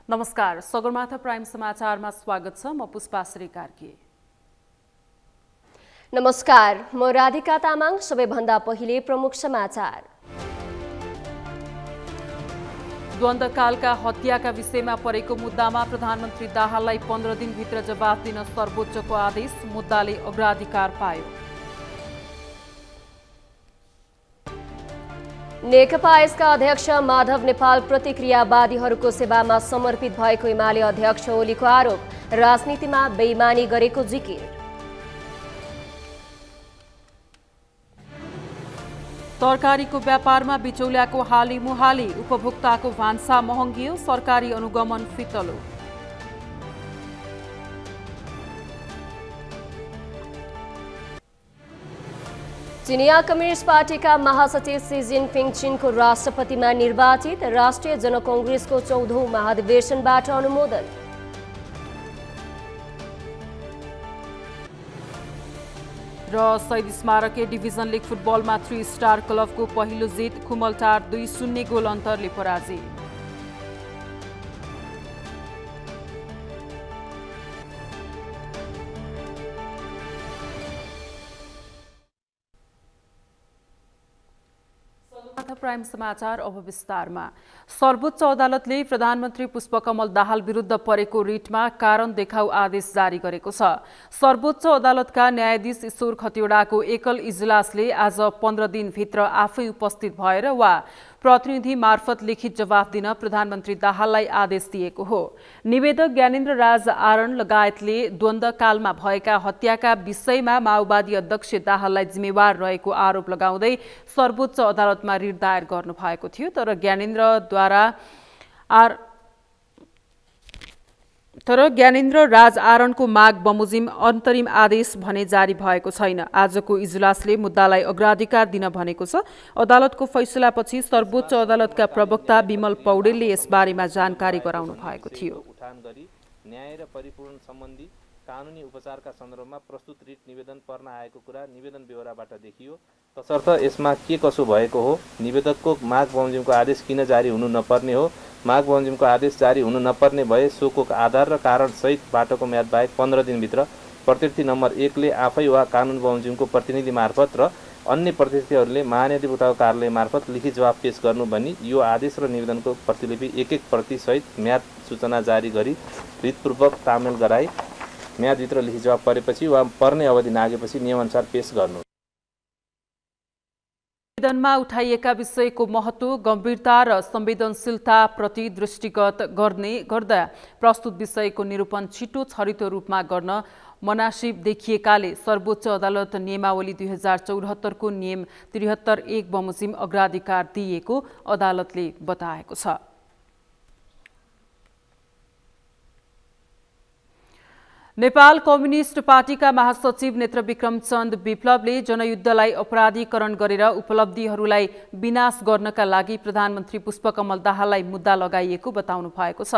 नमस्कार, सगरमाथा प्राइम समाचारमा स्वागत छ। म पुष्पा श्री कार्की। नमस्कार, म राधिका तामाङ। सबैभन्दा पहिले प्रमुख समाचार। द्वन्द्वकालका हत्याका विषयमा परेको मुद्दामा प्रधानमन्त्री दाहाललाई 15 दिनभित्र जवाफ दिन सर्वोच्चको आदेश। मुद्दाले अग्राधिकार पायो। नेकपा यसका अध्यक्ष माधव नेपाल प्रतिक्रियावादीहरूको सेवामा समर्पित भएको एमाले अध्यक्ष ओलीको आरोप। राजनीतिमा बेइमानी गरेको जिकिर। तरकारीको व्यापारमा बिचौलियाको हाली मुहाली। उपभोक्ताको भान्सा महँगियो। सरकारी अनुगमन फितलो। चिनिया कम्युनिस्ट पार्टीका महासचिव सी जिनपिङ चीनको राष्ट्रपतिमा निर्वाचित। राष्ट्रिय जनकङ्ग्रेसको 14औं महाधिवेशनबाट अनुमोदन। र शहीद स्मारक ए डिभिजन लिग फुटबलमा 3 स्टार क्लबको पहिलो जित। खुमलटार 2-0 गोल अन्तरले पराजित। प्राइम समाचार अब विस्तारमा। सर्वोच्च अदालतले प्रधानमन्त्री पुष्पकमल दाहाल विरुद्ध परेको रिटमा कारण देखाउ आदेश जारी गरेको छ। सर्वोच्च अदालतका न्यायाधीश ईश्वर खतिवडाको एकल इजलासले आज 15 दिनभित्र आफै उपस्थित भएर वा प्रतिनिधि मार्फत लिखित जवाफ दिन प्रधानमन्त्री दाहाललाई आदेश दिएको हो। निवेदक ज्ञानेन्द्र राज आरण लगायतले द्वन्द्वकालमा भएका हत्याका विषयमा माओवादी अध्यक्ष दाहाललाई जिम्मेवार रहेको आरोप लगाउँदै सर्वोच्च अदालतमा रिट दायर गर्नुभएको थियो। तर ज्ञानेन्द्र राज आरणको माग बमोजिम अन्तरिम आदेश भने जारी भएको छैन। आजको इजलासले मुद्दालाई अग्राधिकार दिन भनेको छ। अदालतको फैसलापछि सर्वोच्च अदालतका प्रवक्ता विमल पौडेलले यसबारेमा जानकारी गराउनु भएको थियो। उठान गरी न्याय र परिपूर्ण सम्बन्धी कानुनी उपचारका सन्दर्भमा प्रस्तुत रिट निवेदन पर्न आएको कुरा निवेदन बेहोराबाट देखियो। तसर्थ यसमा के कसो भएको हो, निवेदकको माग बमोजिमको आदेश किन जारी हुनु नपर्ने हो, माग बमोजिमको आदेश जारी हुनु नपर्ने भए सोको आधार र कारण सहित बाटोको म्याद बाहेक 15 दिनभित्र प्रत्यर्थी नम्बर 1 ले आफै वा कानुन बमोजिमको प्रतिनिधि मार्फत र अन्य प्रत्यर्थीहरूले महाधिवक्ताको कार्यालय मार्फत लिखित जवाफ पेश गर्नु भनी यो आदेश र निवेदनको प्रतिलिपि एक प्रति सहित म्याद सूचना जारी गरी रिटपूर्वक तामेल गराई म्यादभित्र लिखित जवाफ परेपछि वा पर्ने अवधि नागेपछि नियमअनुसार पेश गर्नु। निवेदनमा उठाइएका विषयको महत्त्व, गम्भीरता र संवेदनशीलता प्रति दृष्टिगत गर्दा प्रस्तुत विषयको निरूपण छिटो छरितो रूपमा गर्न मनासिब देखिएकाले सर्वोच्च अदालत नियमावली 2074 को नियम 73(1) बमोजिम अग्राधिकार दिएको अदालतले बताएको छ। नेपाल कम्युनिस्ट पार्टीका महासचिव नेत्रविक्रम चन्द विप्लवले जनयुद्धलाई अपराधीकरण गरेर उपलब्धिहरूलाई विनाश गर्नका लागि प्रधानमन्त्री पुष्पकमल दाहाललाई मुद्दा लगाइएको बताउनु भएको छ।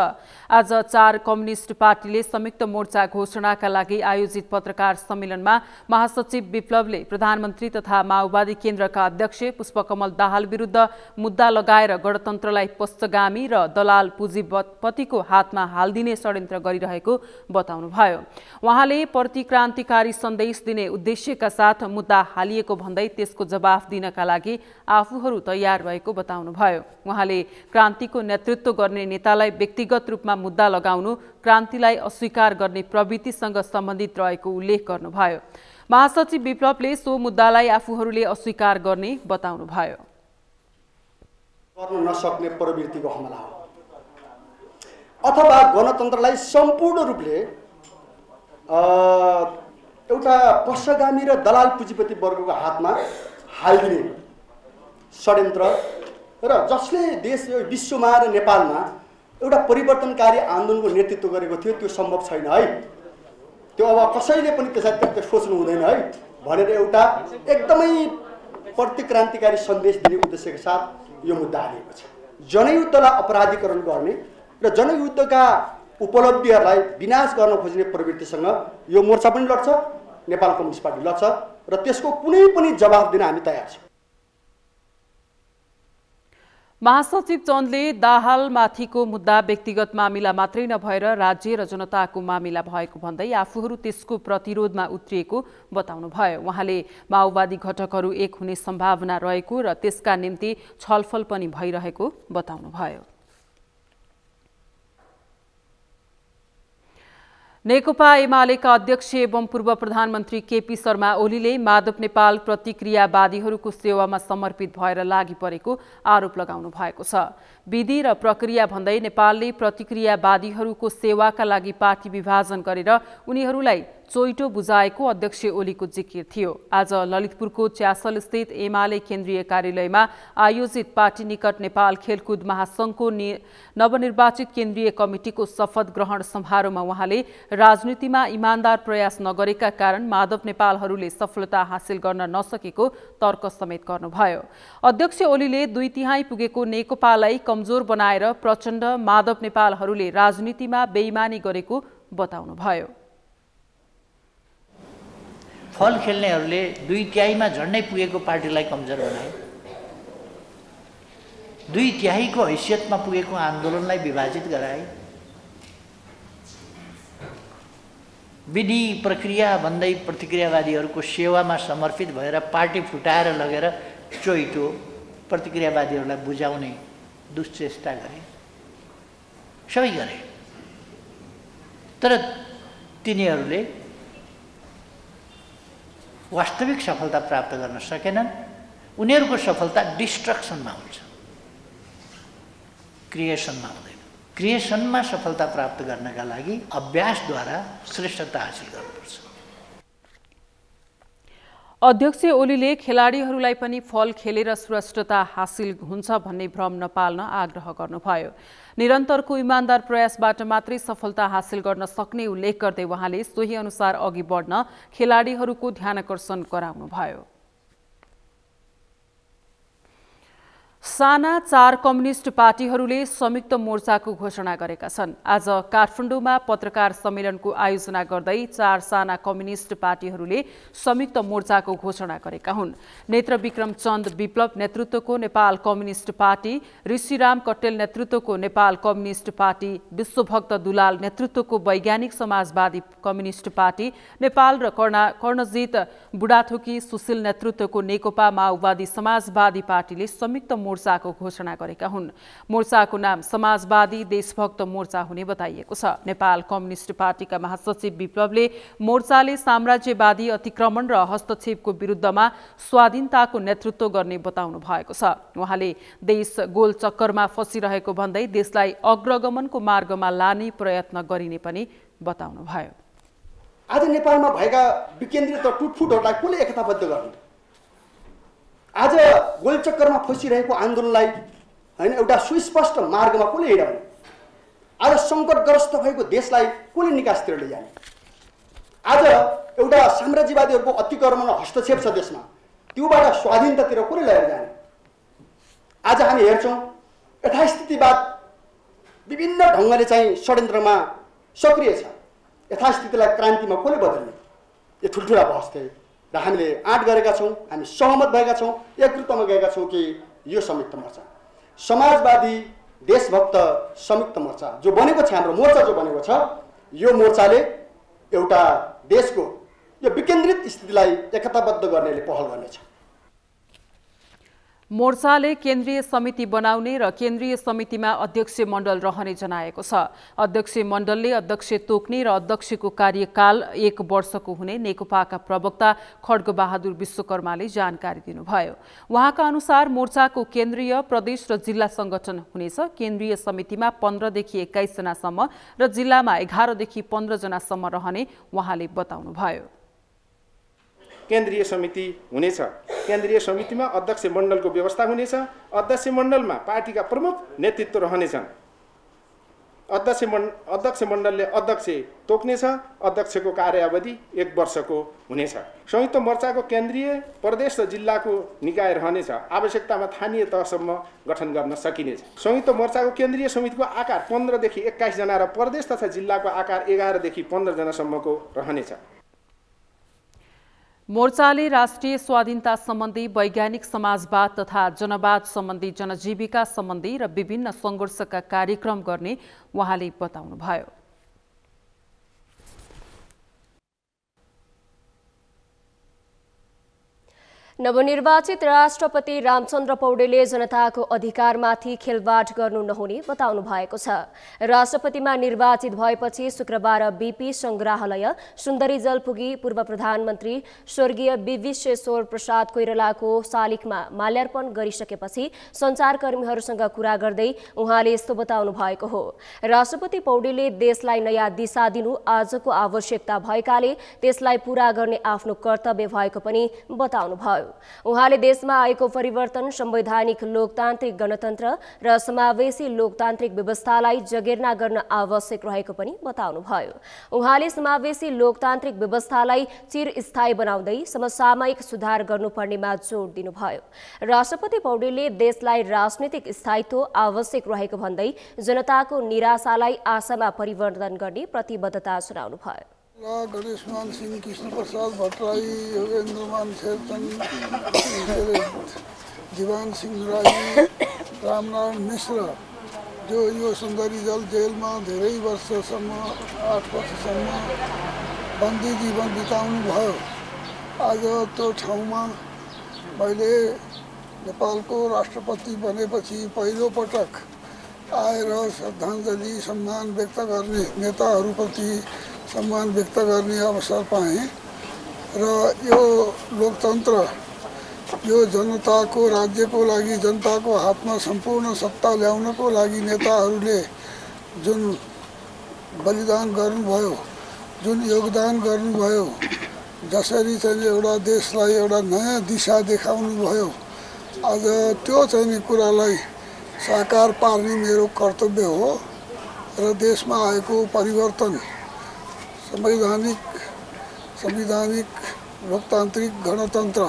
आज 4 कम्युनिस्ट पार्टीले संयुक्त मोर्चा घोषणाका लागि आयोजित पत्रकार सम्मेलनमा महासचिव विप्लवले प्रधानमन्त्री तथा माओवादी केन्द्रका अध्यक्ष पुष्पकमल दाहाल विरुद्ध मुद्दा लगाएर गणतन्त्रलाई पश्चगामी र दलाल पुँजीपतिको हातमा हाल्दिने षड्यन्त्र गरिरहेको बताउनुभयो। उहाँले प्रतिक्रान्तिकारी सन्देश दिने उद्देश्यका साथ मुद्दा हालिएको भन्दै त्यसको जवाफ दिनका लागि आफूहरू तयार रहेको बताउनुभयो। उहाँले क्रान्तिको नेतृत्व गर्ने नेतालाई व्यक्तिगत रूपमा मुद्दा लगाउनु क्रान्तिलाई अस्वीकार गर्ने प्रवृत्तिसँग सम्बन्धित रहेको उल्लेख गर्नुभयो। महासचिव विप्लवले सो मुद्दालाई आफूहरूले अस्वीकार गर्ने बताउनुभयो। गर्न नसक्ने प्रवृत्तिको हमला हो अथवा गणतन्त्रलाई सम्पूर्ण रूपले एउटा पश्चगामी र दलाल पुँजीपति वर्गको हातमा हालिदिने षड्यन्त्र र जसले देश विश्वमा र नेपालमा एउटा परिवर्तनकारी आन्दोलनको नेतृत्व गरेको थियो त्यो सम्भव छैन है। त्यो अब कसैले पनि त्यसलाई सोच्नु हुँदैन है भनेर एउटा एकदमै प्रतिक्रान्तिकारी सन्देश दिने उद्देश्यका साथ यो मुद्दा हालिएको छ। जनयुद्धलाई अपराधीकरण गर्ने र जनयुद्धका उपलब्धिहरूलाई विनाश गर्न खोज्ने प्रवृत्तिसँग यो मोर्चा पनि लड्छ, नेपाल कम्युनिस्ट पार्टी लड्छ र त्यसको कुनै पनि जवाफ दिन हामी तयार छौँ। महासचिव चन्दले दाहालमाथिको मुद्दा व्यक्तिगत मामिला मात्रै नभएर राज्य र जनताको मामिला भएको भन्दै आफूहरू त्यसको प्रतिरोधमा उत्रिएको बताउनुभयो। उहाँले माओवादी घटकहरू एक हुने सम्भावना रहेको र त्यसका निम्ति छलफल पनि भइरहेको बताउनुभयो। नेकपा एमालेका अध्यक्ष एवं पूर्व प्रधानमन्त्री केपी शर्मा ओलीले माधव नेपाल प्रतिक्रियावादीहरूको सेवामा समर्पित भएर लागि परेको आरोप लगाउनु भएको छ। विधि र प्रक्रिया भन्दै नेपालले प्रतिक्रियावादीहरूको सेवाका लागि पार्टी विभाजन गरेर उनीहरूलाई चोइटो बुझाएको अध्यक्ष ओलीको जिकिर थियो। आज ललितपुरको च्यासल स्थित एमाले केन्द्रीय कार्यालयमा आयोजित पार्टी निकट नेपाल खेलकुद महासंघको नवनिर्वाचित केन्द्रीय कमिटिको शपथ ग्रहण समारोहमा उहाँले राजनीतिमा इमानदार प्रयास नगरेका कारण माधव नेपालहरूले सफलता हासिल गर्न नसकेको तर्क समेत गर्नुभयो। अध्यक्ष ओलीले 2/3 पुगेको नेकपालाई कमजोर बनाएर प्रचण्ड माधव नेपालहरूले राजनीतिमा बेइमानी गरेको बताउनुभयो। फल खेल्नेहरूले 2/3 झन्डै पुगेको पार्टीलाई कमजोर बनाए, 2/3 को हैसियतमा पुगेको आन्दोलनलाई विभाजित गराए, विधि प्रक्रिया भन्दै प्रतिक्रियावादीहरूको सेवामा समर्पित भएर पार्टी फुटाएर लगेर चोइटो प्रतिक्रियावादीहरूलाई बुझाउने दुश्चेष्टा गरे, सबै गरे। तर तिनीहरूले वास्तविक सफलता प्राप्त गर्न सकेनन्। उनीहरूको सफलता डिस्ट्रक्सनमा हुन्छ, क्रिएसनमा हुँदैन। क्रिएसनमा सफलता प्राप्त गर्नका लागि अभ्यासद्वारा श्रेष्ठता हासिल गर्नुपर्छ। अध्यक्ष ओलीले खेलाडीहरूलाई पनि फल खेलेर श्रेष्ठता हासिल हुन्छ भन्ने भ्रम नपाल्न आग्रह गर्नुभयो। निरन्तरको इमानदार प्रयासबाट मात्रै सफलता हासिल गर्न सक्ने उल्लेख गर्दै उहाँले सोही अनुसार अघि बढ्न खेलाडीहरूको ध्यानकर्षण गराउनुभयो। साना 4 कम्युनिस्ट पार्टीहरूले संयुक्त मोर्चाको घोषणा गरेका छन्। आज काठमाडौँमा पत्रकार सम्मेलनको आयोजना गर्दै 4 साना कम्युनिस्ट पार्टीहरूले संयुक्त मोर्चाको घोषणा गरेका हुन्। नेत्रविक्रम चन्द विप्लव नेतृत्वको नेपाल कम्युनिस्ट पार्टी, ऋषिराम कट्टेल नेतृत्वको नेपाल कम्युनिस्ट पार्टी, विश्वभक्त दुलाल नेतृत्वको वैज्ञानिक समाजवादी कम्युनिस्ट पार्टी, नेपाल र कर्णजित बुढाथोकी सुशील नेतृत्वको नेकपा माओवादी समाजवादी पार्टीले संयुक्त मोर्चाको घोषणा गरेका हुन्। मोर्चाको नाम समाजवादी देशभक्त मोर्चा हुने बताइएको छ। नेपाल कम्युनिस्ट पार्टीका महासचिव विप्लवले मोर्चाले साम्राज्यवादी अतिक्रमण र हस्तक्षेपको विरुद्धमा स्वाधीनताको नेतृत्व गर्ने बताउनु भएको छ। उहाँले देश गोल चक्करमा फसिरहेको भन्दै देशलाई अग्रगमनको मार्गमा लाने प्रयत्न गरिने पनि बताउनुभयो। आज नेपालमा भएका विकेन्द्रित टुटफुटहरूलाई कसले एकताबद्ध गर्ने? आज गोलचक्करमा फसिरहेको आन्दोलनलाई हैन एउटा सुस्पष्ट मार्गमा कसले हिँडाउने? आज सङ्कटग्रस्त भएको देशलाई कसले निकासतिर लैजाने? आज एउटा साम्राज्यवादीहरूको अतिक्रमण हस्तक्षेप छ देशमा, त्योबाट स्वाधीनतातिर कसले लिएर जाने? आज हामी हेर्छौँ यथास्थितिवाद विभिन्न ढङ्गले चाहिँ षड्यन्त्रमा सक्रिय छ। यथास्थितिलाई क्रान्तिमा कसले बदल्ने? यो ठुल्ठुला बहस थिए र हामीले आँट गरेका छौँ, हामी सहमत भएका छौँ, एकरूपमा गएका छौँ कि यो संयुक्त मोर्चा समाजवादी देशभक्त संयुक्त मोर्चा जो बनेको छ, हाम्रो मोर्चा जो बनेको छ, यो मोर्चाले एउटा देशको यो विकेन्द्रित स्थितिलाई एकताबद्ध गर्नेले पहल गर्नेछ। मोर्चाले केन्द्रीय समिति बनाउने र केन्द्रीय समितिमा अध्यक्ष मण्डल रहने जनाएको छ। अध्यक्ष मण्डलले अध्यक्ष तोक्ने र अध्यक्षको कार्यकाल 1 वर्षको हुने नेकपाका प्रवक्ता खड्गबहादुर विश्वकर्माले जानकारी दिनुभयो। उहाँका अनुसार मोर्चाको केन्द्रीय, प्रदेश र जिल्ला संगठन हुनेछ। केन्द्रीय समितिमा 15 देखि 21 जनासम्म र जिल्लामा 11 देखि 15 जनासम्म रहने उहाँले बताउनुभयो। केन्द्रीय समिति हुनेछ। केन्द्रीय समितिमा अध्यक्ष मण्डलको व्यवस्था हुनेछ। अध्यक्ष मण्डलमा पार्टीका प्रमुख नेतृत्व रहनेछन्। अध्यक्ष मण्डलले अध्यक्ष तोक्नेछ। अध्यक्षको कार्यावधि 1 वर्षको हुनेछ। संयुक्त मोर्चाको केन्द्रीय, प्रदेश र जिल्लाको निकाय रहनेछ। आवश्यकतामा स्थानीय तहसम्म गठन गर्न सकिनेछ। संयुक्त मोर्चाको केन्द्रीय समितिको आकार 15 देखि 21 जना र प्रदेश तथा जिल्लाको आकार 11 देखि 15 जनासम्मको रहनेछ। मोर्चाले राष्ट्रिय स्वाधीनता सम्बन्धी, वैज्ञानिक समाजवाद तथा जनवाद सम्बन्धी, जनजीविका सम्बन्धी र विभिन्न सङ्घर्षका कार्यक्रम गर्ने उहाँले बताउनुभयो। नवनिर्वाचित राष्ट्रपति रामचन्द्र पौडेलले जनताको अधिकारमाथि खेलवाड गर्नु नहुने बताउनु भएको छ। राष्ट्रपतिमा निर्वाचित भएपछि शुक्रबार बीपी संग्रहालय सुन्दरीजल पुगी पूर्व प्रधानमन्त्री स्वर्गीय विश्वेश्वर प्रसाद कोइरालाको शालिगमा माल्यार्पण गरिसकेपछि सञ्चारकर्मीहरूसँग कुरा गर्दै उहाँले यस्तो बताउनु भएको हो। राष्ट्रपति पौडेलले देशलाई नयाँ दिशा दिनु आजको आवश्यकता भएकाले त्यसलाई पूरा गर्ने आफ्नो कर्तव्य भएको पनि बताउनुभयो। उहाँले देशमा आएको परिवर्तन, संवैधानिक लोकतान्त्रिक गणतन्त्र र समावेशी लोकतान्त्रिक व्यवस्थालाई जगेर्ना गर्न आवश्यक रहेको पनि बताउनुभयो। उहाँले समावेशी लोकतान्त्रिक व्यवस्थालाई चिरस्थायी बनाउँदै समसामयिक सुधार गर्नुपर्नेमा जोड दिनुभयो। राष्ट्रपति पौडेलले देशलाई राजनीतिक स्थायित्व आवश्यक रहेको भन्दै जनताको निराशालाई आशामा परिवर्तन गर्ने प्रतिबद्धता जनाउनुभयो। गणेशमान सिंह, कृष्ण प्रसाद भट्टराई, योगेन्द्रमान शेरचंद, जीवन सिंह राई, रामनारायण मिश्र जो यो सुन्दरीजल जेलमा धेरै वर्षसम्म 8 वर्षसम्म बन्दी जीवन बिताउनु भयो। आज त्यो ठाउँमा मैले नेपालको राष्ट्रपति बनेपछि पहिलो पटक आएर श्रद्धाञ्जली सम्मान व्यक्त गर्ने, नेताहरूप्रति सम्मान व्यक्त गर्ने अवसर पाएँ र यो लोकतन्त्र, यो जनताको राज्यको लागि, जनताको हातमा सम्पूर्ण सत्ता ल्याउनको लागि नेताहरूले जुन बलिदान गर्नुभयो, जुन योगदान गर्नुभयो, जसरी चाहिँ एउटा देशलाई एउटा नयाँ दिशा देखाउनु भयो, आज त्यो चाहिँ कुरालाई साकार पार्ने मेरो कर्तव्य हो र देशमा आएको परिवर्तन संवैधानिक लोकतान्त्रिक गणतन्त्र।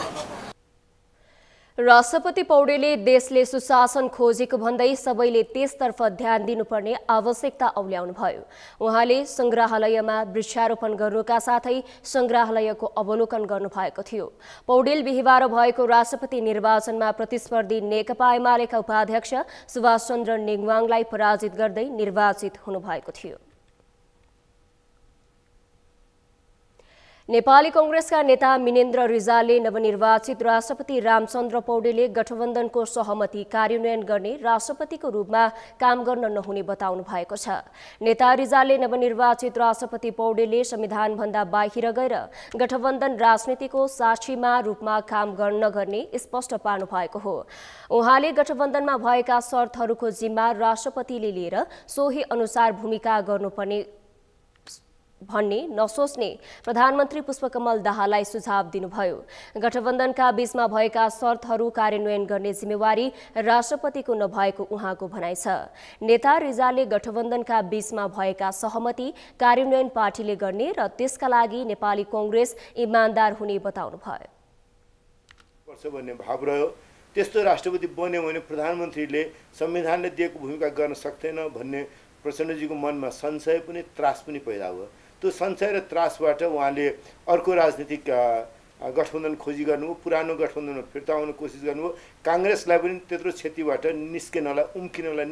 राष्ट्रपति पौडेलले देशले सुशासन खोजेको भन्दै सबैले त्यसतर्फ ध्यान दिनुपर्ने आवश्यकता औल्याउनुभयो। उहाँले संग्रहालयमा वृक्षारोपण गर्नुका साथै संग्रहालयको अवलोकन गर्नुभएको थियो। पौडेल बिहिबार भएको राष्ट्रपति निर्वाचनमा प्रतिस्पर्धी नेकपा एमालेका उपाध्यक्ष सुभाष चन्द्र नेङवाङलाई पराजित गर्दै निर्वाचित हुनुभएको थियो। नेपाली कांग्रेसका नेता मिनेन्द्र रिजालले नवनिर्वाचित राष्ट्रपति रामचन्द्र पौडेलले गठबन्धनको सहमति कार्यान्वयन गर्ने राष्ट्रपतिको रूपमा काम गर्न नहुने बताउनु भएको छ। नेता रिजालले नवनिर्वाचित राष्ट्रपति पौडेलले संविधानभन्दा बाहिर गएर गठबन्धन राजनीतिको साक्षीमा रूपमा काम नगर्ने स्पष्ट पार्नु भएको हो। उहाँले गठबन्धनमा भएका शर्तहरूको जिम्मा राष्ट्रपतिले लिएर सोही अनुसार भूमिका गर्नुपर्ने भन्ने नसोच्ने प्रधानमन्त्री पुष्पकमल दाहाललाई सुझाव दिनुभयो। गठबन्धनका बीचमा भएका शर्तहरू कार्यान्वयन गर्ने जिम्मेवारी राष्ट्रपतिको नभएको उहाँको भनाइ छ। नेता रिजालले गठबन्धनका बीचमा भएका सहमति कार्यान्वयन पार्टीले गर्ने र त्यसका लागि नेपाली कांग्रेस इमानदार हुने बताउनुभयो। भन्ने भाव रह्यो। त्यस्तो राष्ट्रपति बन्यो भने प्रधानमन्त्रीले संविधानले दिएको भूमिका गर्न सक्दैन भन्ने प्रचण्डजीको मनमा संशय पनि त्रास पनि पैदा भयो। त्यो संशय र त्रासबाट उहाँले अर्को राजनीतिक गठबन्धन खोजी गर्नुभयो, पुरानो गठबन्धनमा फिर्ता आउन कोसिस गर्नुभयो। कांग्रेसलाई पनि त्यत्रो क्षतिबाट निस्किनलाई, उम्किनलाई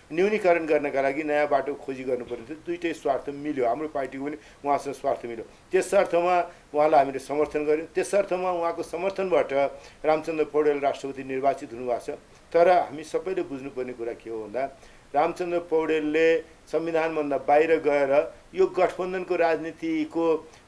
न्यूनीकरण गर्नका लागि नयाँ बाटो खोजी गर्नुपर्ने थियो। दुईटै स्वार्थ मिल्यो। हाम्रो पार्टीको पनि उहाँसँग स्वार्थ मिल्यो। त्यस अर्थमा उहाँलाई हामीले समर्थन गर्यौँ। त्यस अर्थमा उहाँको समर्थनबाट रामचन्द्र पौडेल राष्ट्रपति निर्वाचित हुनुभएको छ। तर हामी सबैले बुझ्नुपर्ने कुरा के हो भन्दा रामचन्द्र पौडेलले संविधानभन्दा बाहिर गएर यो गठबन्धनको राजनीतिको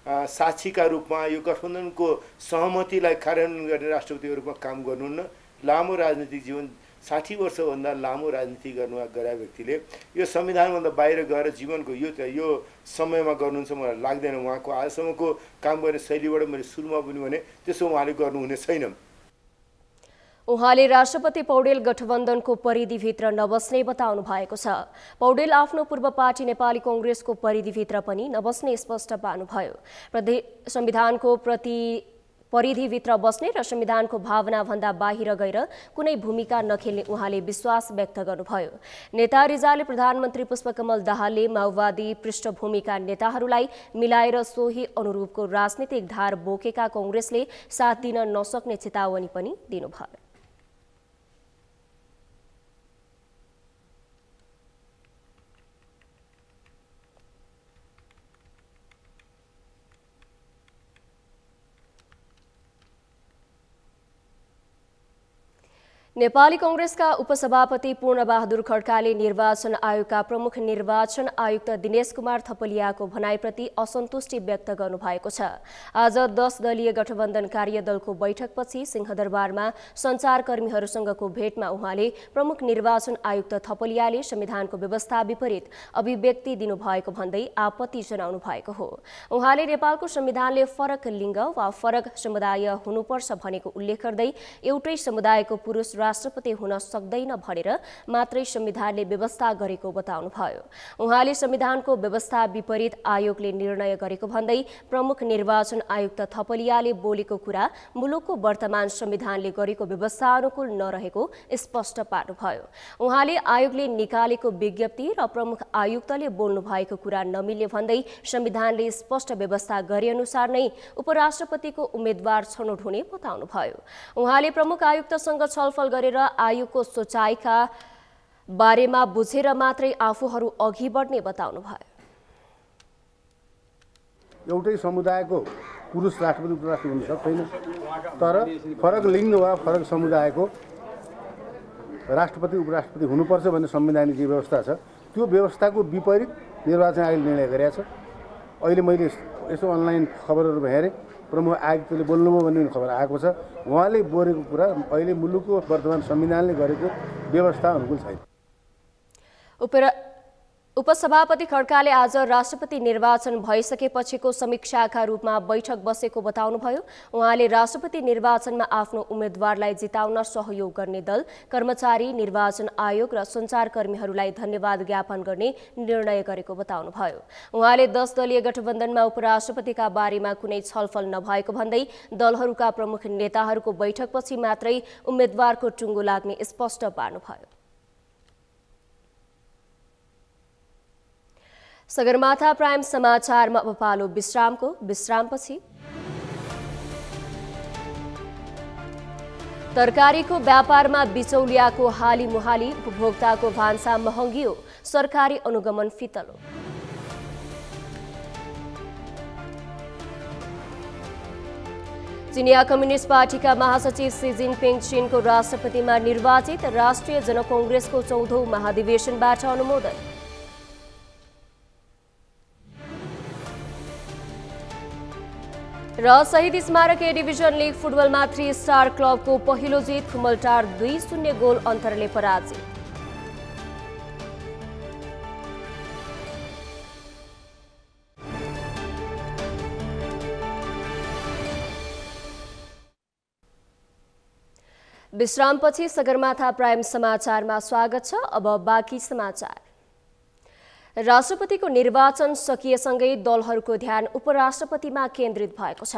साक्षीका रूपमा, यो गठबन्धनको सहमतिलाई कार्यान्वयन गर्ने राष्ट्रपतिको रूपमा काम गर्नुहुन्न। लामो राजनीतिक जीवन 60 वर्षभन्दा लामो राजनीति गरे व्यक्तिले यो संविधानभन्दा बाहिर गएर जीवनको यो समयमा गर्नुहुन्छ मलाई लाग्दैन। उहाँको आजसम्मको काम गर्ने शैलीबाट मैले सुरुमा पनि भने त्यसो उहाँले गर्नुहुने छैन। उहाँले राष्ट्रपति पौडेल गठबन्धनको परिधिभित्र नबस्ने बताउनु भएको छ। पौडेल आफ्नो पूर्व पार्टी नेपाली कांग्रेसको परिधिभित्र पनि नबस्ने स्पष्ट पार्नुभयो। संविधानको प्रति परिधिभित्र बस्ने र संविधानको भावना भन्दा बाहिर गएर कुनै भूमिका नखेल्ने उहाँले विश्वास व्यक्त गर्नुभयो। नेता रिजालले प्रधानमन्त्री पुष्पकमल दाहालले माओवादी पृष्ठभूमिका नेताहरूलाई मिलाएर सोही अनुरूपको राजनीतिक धार बोकेका कांग्रेसले साथ दिन नसक्ने चेतावनी पनि दिनुभयो। नेपाली कांग्रेसका उपसभापति पूर्णबहादुर खड्काले निर्वाचन आयोगका प्रमुख निर्वाचन आयुक्त दिनेश कुमार थपलियाको भनाइप्रति असन्तुष्टि व्यक्त गर्नुभएको छ। आज 10 दलीय गठबन्धन कार्यदलको बैठकपछि सिंहदरबारमा सञ्चारकर्मीहरूसँगको भेटमा उहाँले प्रमुख निर्वाचन आयुक्त थपलियाले संविधानको व्यवस्था विपरीत अभिव्यक्ति दिनुभएको भन्दै आपत्ति जनाउनु भएको हो। उहाँले नेपालको संविधानले फरक लिङ्ग वा फरक समुदाय हुनुपर्छ भनेको उल्लेख गर्दै एउटै समुदायको पुरुष राष्ट्रपति हुन सक्दैन भनेर मात्रै संविधानले व्यवस्था गरेको बताउनुभयो। उहाँले संविधानको व्यवस्था विपरीत आयोगले निर्णय गरेको भन्दै प्रमुख निर्वाचन आयुक्त थपलियाले बोलेको कुरा मुलुकको वर्तमान संविधानले गरेको व्यवस्था अनुकूल नरहेको स्पष्ट पार्नुभयो। उहाँले आयोगले निकालेको विज्ञप्ति र प्रमुख आयुक्तले बोल्नु भएको कुरा नमिल्ने भन्दै संविधानले स्पष्ट व्यवस्था गरे अनुसार नै उपराष्ट्रपतिको उम्मेद्वार छनौट हुने बताउनुभयो। उहाँले प्रमुख आयुक्तसँग छलफल गरेर आयोगको सोचाइका बारेमा बुझेर मात्रै आफूहरू अघि बढ्ने बताउनुभयो। एउटै समुदायको पुरुष राष्ट्रपति उपराष्ट्रपति हुन सक्दैन, तर फरक लिङ्ग वा फरक समुदायको राष्ट्रपति उपराष्ट्रपति हुनुपर्छ भन्ने संवैधानिक जे व्यवस्था छ त्यो व्यवस्थाको विपरीत निर्वाचन आयोगले निर्णय गरेको छ। अहिले मैले यसो अनलाइन खबरहरू हेरेँ, प्रमुख आयुक्तले बोल्नुभयो भन्ने खबर आएको छ। उहाँले बोलेको कुरा अहिले मुलुकको वर्तमान संविधानले गरेको व्यवस्था अनुकूल छैन। उपसभापति खड्काले आज राष्ट्रपति निर्वाचन भइसकेपछिको समीक्षाका रूपमा बैठक बसेको बताउनुभयो। उहाँले राष्ट्रपति निर्वाचनमा आफ्नो उम्मेद्वारलाई जिताउन सहयोग गर्ने दल, कर्मचारी, निर्वाचन आयोग र सञ्चारकर्मीहरूलाई धन्यवाद ज्ञापन गर्ने निर्णय गरेको बताउनुभयो। उहाँले 10 दलीय गठबन्धनमा उपराष्ट्रपतिका बारेमा कुनै छलफल नभएको भन्दै दलहरूका प्रमुख नेताहरूको बैठकपछि मात्रै उम्मेद्वारको टुङ्गो लाग्ने स्पष्ट पार्नुभयो। सगरमाथा प्राइम समाचारमा अब पालो विश्रामपछि तरकारीको व्यापारमा बिचौलियाको हाली मुहाली, उपभोक्ताको भान्सा महँगियो, सरकारी अनुगमन फितलो। चिनिया कम्युनिस्ट पार्टीका महासचिव सी जिनपिङ चीनको राष्ट्रपतिमा निर्वाचित, राष्ट्रिय जनकांग्रेसको 14औं महाधिवेशनबाट अनुमोदन। र शहीद स्मारक ए डिभिजन लिग फुटबलमा 3 स्टार क्लबको पहिलो जित, खुमलटार 2-0 गोल अन्तरले पराजित। विश्रामपछि सगरमाथा प्राइम समाचारमा स्वागत छ। अब बाँकी समाचार। राष्ट्रपतिको निर्वाचन सकिएसँगै दलहरूको ध्यान उपराष्ट्रपतिमा केन्द्रित भएको छ।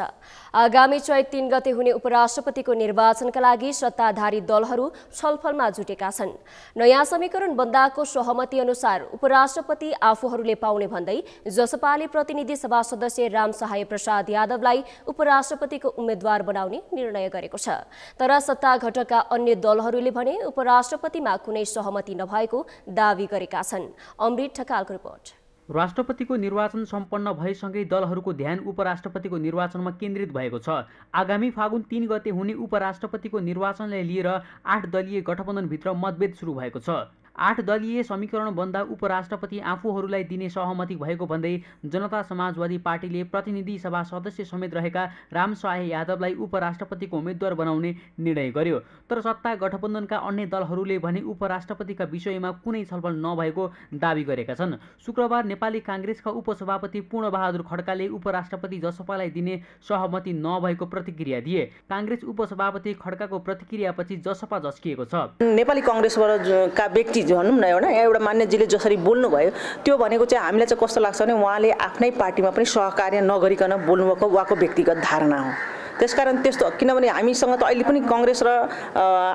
आगामी चैत 3 गते हुने उपराष्ट्रपतिको निर्वाचनका लागि सत्ताधारी दलहरू छलफलमा जुटेका छन्। नयाँ समीकरण बन्दाको सहमति अनुसार उपराष्ट्रपति आफूहरूले पाउने भन्दै जसपाले प्रतिनिधि सभा सदस्य रामसहाय प्रसाद यादवलाई उपराष्ट्रपतिको उम्मेद्वार बनाउने निर्णय गरेको छ। तर सत्ता घटकका अन्य दलहरूले भने उपराष्ट्रपतिमा कुनै सहमति नभएको दावी गरेका छन्। अमृत ठकालको रिपोर्ट। राष्ट्रपतिको निर्वाचन सम्पन्न भएसँगै दलहरूको ध्यान उपराष्ट्रपतिको निर्वाचनमा केन्द्रित भएको छ। आगामी फागुन 3 गते हुने उपराष्ट्रपतिको निर्वाचनलाई लिएर 8 दलीय गठबन्धनभित्र मतभेद सुरु भएको छ। 8 दलीय समीकरण बन्दा उपराष्ट्रपति आफूहरूलाई दिने सहमति भएको भन्दै जनता समाजवादी पार्टीले प्रतिनिधि सभा सदस्य समेत रहेका रामसहाय यादवलाई उपराष्ट्रपतिको उम्मेद्वार बनाउने निर्णय गर्यो। तर सत्ता गठबन्धनका अन्य दलहरूले भने उपराष्ट्रपतिका विषयमा कुनै छलफल नभएको दावी गरेका छन्। शुक्रबार नेपाली कांग्रेसका उपसभापति पूर्णबहादुर खड्काले उपराष्ट्रपति जसपालाई दिने सहमति नभएको प्रतिक्रिया दिए। कांग्रेस उपसभापति खड्काको प्रतिक्रियापछि जसपा झस्किएको छ। नेपाली कांग्रेसबाट का व्यक्ति भनौँ न एउटा मान्यजीले जसरी बोल्नुभयो त्यो भनेको चाहिँ हामीलाई चाहिँ कस्तो लाग्छ भने उहाँले आफ्नै पार्टीमा पनि सहकार्य नगरिकन बोल्नुभएको उहाँको व्यक्तिगत धारणा हो। त्यसकारण त्यस्तो किनभने हामीसँग त अहिले पनि कांग्रेस र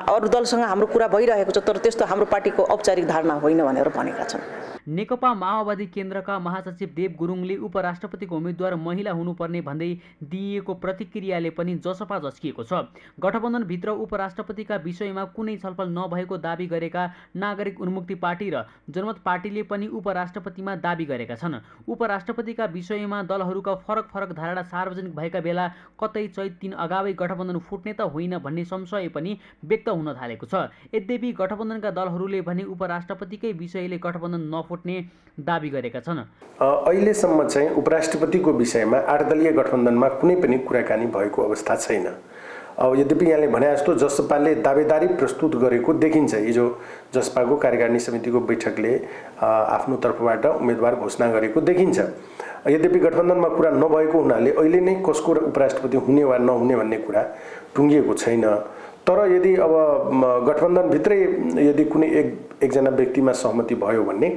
अरू दलसँग हाम्रो कुरा भइरहेको छ, तर त्यस्तो हाम्रो पार्टीको औपचारिक धारणा होइन भनेर भनेका छन्। नेकपा माओवादी केन्द्रका महासचिव देव गुरुङले उपराष्ट्रपतिको उम्मेद्वार महिला हुनुपर्ने भन्दै दिइएको प्रतिक्रियाले पनि जसपा झस्किएको छ। गठबन्धनभित्र उपराष्ट्रपतिका विषयमा कुनै छलफल नभएको दाबी गरेका नागरिक उन्मुक्ति पार्टी र जनमत पार्टीले पनि उपराष्ट्रपतिमा दाबी गरेका छन्। उपराष्ट्रपतिका विषयमा दलहरूका फरक फरक धारणा सार्वजनिक भएका बेला कतै चैत 3 अगावै गठबन्धन फुट्ने त होइन भन्ने संशय पनि व्यक्त हुन थालेको छ। यद्यपि गठबन्धनका दलहरूले भने उपराष्ट्रपतिकै विषयले गठबन्धन नफुट्ने दाबी गरेका छन्। अहिलेसम्म चाहिँ उपराष्ट्रपतिको विषयमा 8 दलीय गठबन्धनमा कुनै पनि कुराकानी भएको अवस्था छैन। अब यद्यपि यहाँले भने जस्तो जसपाले दावेदारी प्रस्तुत गरेको देखिन्छ। हिजो जसपाको कार्यकारिणी समितिको बैठकले आफ्नो तर्फबाट उम्मेदवार घोषणा गरेको देखिन्छ। यद्यपि गठबन्धनमा कुरा नभएको हुनाले अहिले नै कसको उपराष्ट्रपति हुने वा नहुने भन्ने कुरा टुङ्गिएको छैन। तर यदि अब गठबन्धनभित्रै यदि कुनै एकजना व्यक्तिमा सहमति भयो भने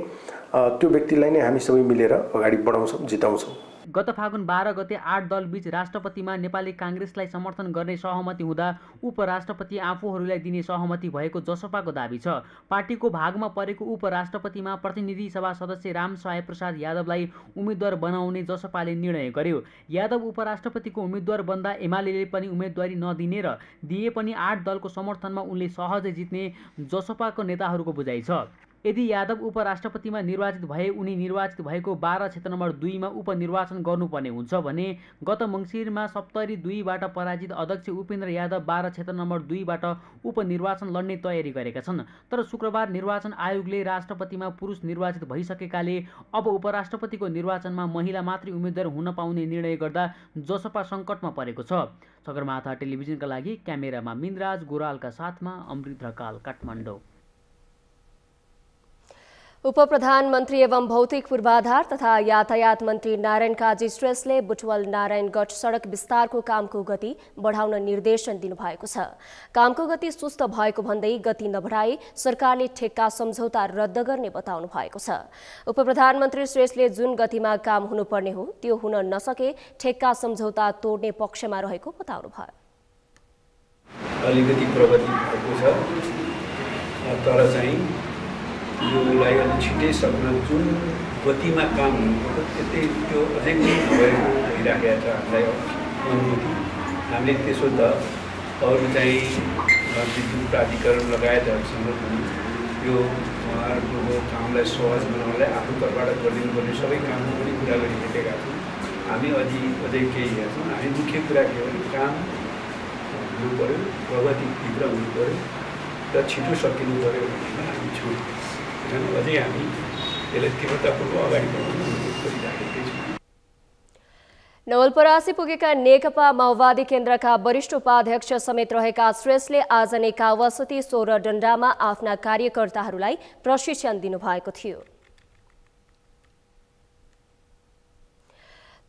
त्यो व्यक्तिलाई नै हामी सबै मिलेर अगाडि बढाउँछौँ, जिताउँछौँ। गत फागुन 12 गते 8 दलबीच राष्ट्रपतिमा नेपाली कांग्रेसलाई समर्थन गर्ने सहमति हुँदा उपराष्ट्रपति आफूहरूलाई दिने सहमति भएको जसपाको दाबी छ। पार्टीको भागमा परेको उपराष्ट्रपतिमा प्रतिनिधि सभा सदस्य रामसहाय प्रसाद यादवलाई उम्मेद्वार बनाउने जसपाले निर्णय गर्यो। यादव उपराष्ट्रपतिको उम्मेद्वार बन्दा एमालेले पनि उम्मेदवारी नदिने र दिए पनि 8 दलको समर्थनमा उनले सहजै जित्ने जसपाको नेताहरूको बुझाइ छ। यदि यादव उपराष्ट्रपतिमा निर्वाचित भए उनी निर्वाचित भएको 12 क्षेत्र नम्बर 2 मा उपनिर्वाचन गर्नुपर्ने हुन्छ भने गत मङ्सिरमा सप्तरी 2 बाट पराजित अध्यक्ष उपेन्द्र यादव 12 क्षेत्र नम्बर 2 बाट उपनिर्वाचन लड्ने तयारी गरेका छन्। तर शुक्रबार निर्वाचन आयोगले राष्ट्रपतिमा पुरुष निर्वाचित भइसकेकाले अब उपराष्ट्रपतिको निर्वाचनमा महिला मात्रै उम्मेद्वार हुन पाउने निर्णय गर्दा जसपा सङ्कटमा परेको छ। सगरमाथा टेलिभिजनका लागि क्यामेरामा मिनराज गोरालका साथमा अमृत ढकाल, काठमाडौँ। उपप्रधानमन्त्री एवं भौतिक पूर्वाधार तथा यातायात मन्त्री नारायण काजी श्रेष्ठले बुटवल नारायणगढ सडक विस्तारको कामको गति बढाउन निर्देशन दिनुभएको छ। कामको गति सुस्त भएको भन्दै गति नबढाई सरकारले ठेक्का सम्झौता रद्द गर्ने बताउनु भएको छ। उपप्रधानमन्त्री श्रेष्ठले जुन गतिमा काम हुनुपर्ने हो त्यो हुन नसके ठेक्का सम्झौता तोड्ने पक्षमा रहेको बताउनु भयो। अलिकति प्रगति भएको छ, तर चाहिँ योलाई अलि छिटै सक्न जुन गतिमा काम हुनुपर्छ त्यतै त्यो अझै पनि नभएको भइराखेको छ हामीलाई अनुभूति। हामीले त्यसो त अरू चाहिँ विद्युत प्राधिकरण लगायतहरूसँग पनि यो उहाँहरूको कामलाई सहज बनाउनलाई आफ्नो तर्फबाट गरिदिनुपर्ने सबै काममा पनि कुरा गरिसकेका छौँ। हामी अझै केही हेर्छौँ। हामी मुख्य कुरा के हो, काम हुनु पऱ्यो, प्रगति तीव्र हुनु पऱ्यो र छिटो सकिनु पऱ्यो भन्नेमा हामी छौँ। अझै हामी यसलाई तीव्रतापूर्वक अगाडि बढाउन अनुरोध गरिराखेकै छौँ। नवलपरासी पुगेका नेकपा माओवादी केन्द्रका वरिष्ठ उपाध्यक्ष समेत रहेका श्रेष्ठले आज नै कावासती 16 डण्डामा आफ्ना कार्यकर्ताहरूलाई प्रशिक्षण दिनुभएको थियो।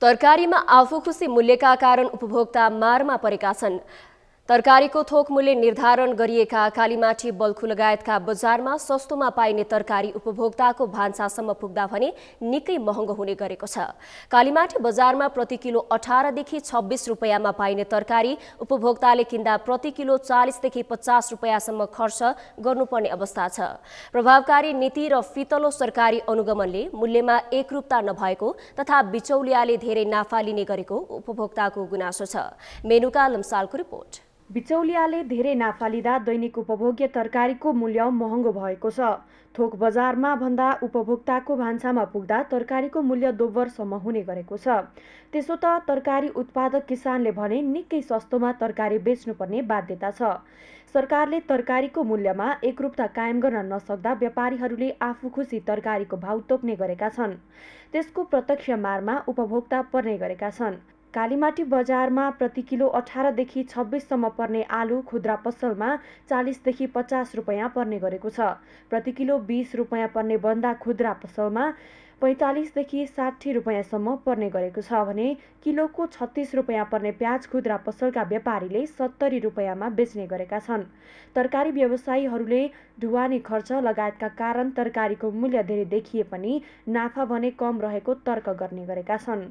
तरकारीमा आफू खुसी मूल्यका कारण उपभोक्ता मारमा परेका छन्। तरकारीको थोक मूल्य निर्धारण गरिएका कालीमाटी, बल्खु लगायतका बजारमा सस्तोमा पाइने तरकारी उपभोक्ताको भान्सासम्म पुग्दा भने निकै महँगो हुने गरेको छ। कालीमाटी बजारमा प्रति किलो 18 देखि 26 रुपैयाँमा पाइने तरकारी उपभोक्ताले किन्दा प्रति किलो 40 देखि 50 रुपैयाँसम्म खर्च गर्नुपर्ने अवस्था छ। प्रभावकारी नीति र फितलो सरकारी अनुगमनले मूल्यमा एकरूपता नभएको तथा बिचौलियाले धेरै नाफा लिने गरेको उपभोक्ताको गुनासो छ। मेनुका लम्सालको रिपोर्ट। बिचौलियाले धेरै नाफा लिँदा दैनिक उपभोग्य तरकारीको मूल्य महँगो भएको छ। थोक बजारमा भन्दा उपभोक्ताको भान्सामा पुग्दा तरकारीको मूल्य दोब्बरसम्म हुने गरेको छ। त्यसो त तरकारी उत्पादक किसानले भने निकै सस्तोमा तरकारी बेच्नुपर्ने बाध्यता छ। सरकारले तरकारीको मूल्यमा एकरूपता कायम गर्न नसक्दा व्यापारीहरूले आफू खुसी तरकारीको भाउ तोक्ने गरेका छन्। त्यसको प्रत्यक्ष मारमा उपभोक्ता पर्ने गरेका छन्। कालीमाटी बजारमा प्रति किलो 18 देखि 26 सम्म पर्ने आलु खुद्रा पसलमा 40 देखि 50 रुपैयाँ पर्ने गरेको छ। प्रति किलो 20 रुपैयाँ पर्ने बन्दा खुद्रा पसलमा 45 देखि 60 रुपैयाँसम्म पर्ने गरेको छ भने किलोको 36 रुपैयाँ पर्ने प्याज खुद्रा पसलका व्यापारीले 70 रुपैयाँमा बेच्ने गरेका छन्। तरकारी व्यवसायीहरूले ढुवानी खर्च लगायतका कारण तरकारीको मूल्य धेरै देखिए पनि नाफा भने कम रहेको तर्क गर्ने गरेका छन्।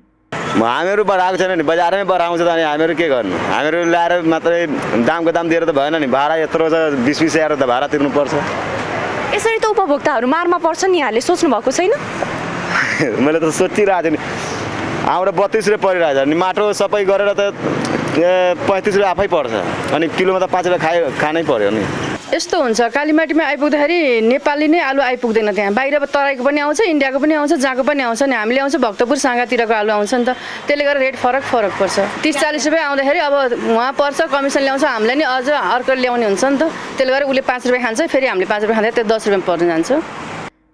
हामीहरू बढाएको छैन नि, बजारमै बढाउँछ त अनि हामीहरू के गर्नु? हामीहरू ल्याएर मात्रै दामको दाम दिएर त भएन नि, भाडा यत्रो छ 20-20 हजार त भाडा तिर्नुपर्छ। यसरी त उपभोक्ताहरू मारमा पर्छ नि, यहाँले सोच्नु भएको छैन? मैले त सोचिरहेको छु नि, हाम्रो 32 रुपियाँ परिरहेछ नि, माटो सबै गरेर त 35 रुपियाँ आफै पर्छ, अनि किलोमा त 5 रुपियाँ खानै पर्यो नि। यस्तो हुन्छ, कालीमाटीमा आइपुग्दाखेरि नेपाली नै आलु आइपुग्दैन, त्यहाँ बाहिर तराईको पनि आउँछ, इन्डियाको पनि आउँछ, जहाँको पनि आउँछ नि। हामीले आउँछ भक्तपुर साँगातिरको आलु आउँछ नि त, त्यसले गर्दा रेट फरक पर्छ। 30-40 रुपियाँ आउँदाखेरि अब उहाँ पर्छ, कमिसन ल्याउँछ, हामीलाई नि अझ अर्को ल्याउने हुन्छ नि त, त्यसले गर्दा उसले 5 रुपियाँ खान्छ, फेरि हामीले 5 रुपियाँ खाँदा त्यो 10 रुपियाँ पर्न जान्छ।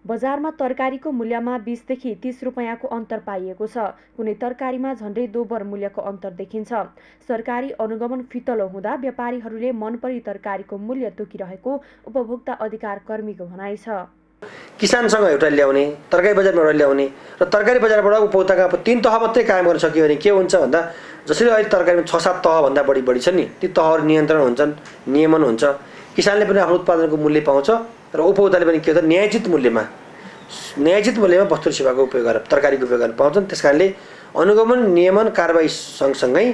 बजारमा तरकारीको मूल्यमा 20 देखि 30 रुपैयाँको अन्तर पाइएको छ। कुनै तरकारीमा झन्डै दोब्बर मूल्यको अन्तर देखिन्छ। सरकारी अनुगमन फितलो हुँदा व्यापारीहरूले मनपरी तरकारीको मूल्य तोकिरहेको उपभोक्ता अधिकार कर्मीको भनाइ छ। किसानसँग एउटा ल्याउने, तरकारी बजारमा एउटा ल्याउने र तरकारी बजारबाट उपभोक्ताका 3 तह मात्रै कायम गर्न सकियो भने के हुन्छ भन्दा, जसरी अहिले तरकारीमा 6-7 तहभन्दा बढी छ नि, ती तहहरू नियन्त्रण हुन्छन्, नियमन हुन्छ, किसानले पनि आफ्नो उत्पादनको मूल्य पाउँछ र उपभोक्ताले पनि के हुन्छ न्यायोचित मूल्यमा वस्तु सेवाको उपयोग गरेर तरकारीको उपयोग गर्न पाउँछन्। त्यसकारणले अनुगमन नियमन कारबाही सँगसँगै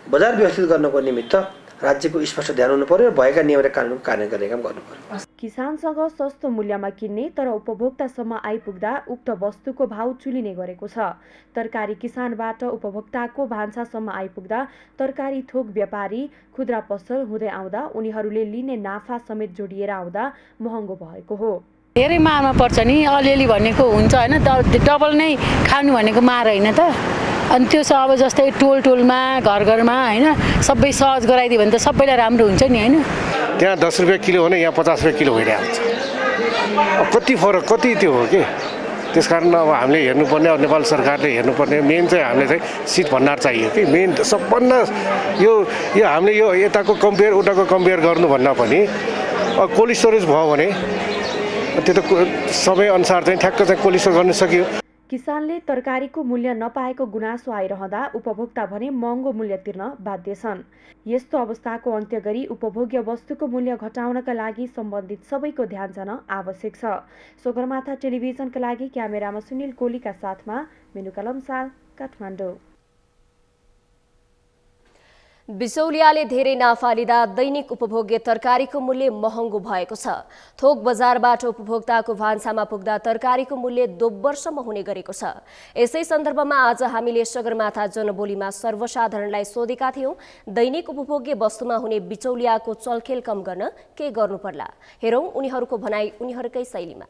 बजार व्यवस्थित गर्नको निमित्त राज्यको स्पष्ट ध्यान हुनु पर्यो र भएका नियम र कानुनको कार्यान्वयन गर्ने काम गर्नु पर्यो। किसानसँग सस्तो मूल्यमा किन्ने तर उपभोक्तासम्म आइपुग्दा उक्त वस्तुको भाउ चुलिने गरेको छ। तरकारी किसानबाट उपभोक्ताको भान्सासम्म आइपुग्दा तरकारी थोक व्यापारी खुद्रा पसल हुँदै आउँदा उनीहरूले लिने नाफा समेत जोडिएर आउँदा महँगो भएको हो। धेरै मारमा पर्छ नि, अलिअलि भनेको हुन्छ होइन, डबल नै खानु भनेको मार होइन त। अनि त्यो छ अब जस्तै टोलमा घरमा होइन सबै सहज गराइदियो भने त सबैलाई राम्रो हुन्छ नि होइन। त्यहाँ 10 रुपियाँ किलो हो भने यहाँ 50 रुपियाँ किलो भइरहेको हुन्छ। अब कति फरक कति त्यो हो कि, त्यसकारण अब हामीले हेर्नुपर्ने, अब नेपाल सरकारले हेर्नुपर्ने मेन चाहिँ हामीले चाहिँ शीत भण्डार चाहियो कि मेन सबभन्दा यो हामीले यो यताको कम्पेयर उताको कम्पेयर गर्नुभन्दा पनि कोल्ड स्टोरेज भयो भने त्यो त समयअनुसार चाहिँ ठ्याक्क चाहिँ कोल्ड स्टोर गर्न सकियो। किसानले तरकारीको मूल्य नपाएको गुनासो आइरहँदा उपभोक्ता भने महँगो मूल्य तिर्न बाध्य छन्। यस्तो अवस्थाको अन्त्य गरी उपभोग्य वस्तुको मूल्य घटाउनका लागि सम्बन्धित सबैको ध्यान जान आवश्यक छ। सगरमाथा टेलिभिजनका लागि क्यामेरामा सुनिल कोलीका साथमा मेनुका लम्साल, काठमाडौँ। बिचौलियाले धेरै नाफा लिँदा दैनिक उपभोग्य तरकारीको मूल्य महँगो भएको छ। थोक बजारबाट उपभोक्ताको भान्सामा पुग्दा तरकारीको मूल्य दोब्बरसम्म हुने गरेको छ। यसै सन्दर्भमा आज हामीले सगरमाथा जनबोलीमा सर्वसाधारणलाई सोधेका थियौं, दैनिक उपभोग्य वस्तुमा हुने बिचौलियाको चलखेल कम गर्न के गर्नु पर्ला? हेरौं उनीहरूको भनाई उनीहरूकै शैलीमा।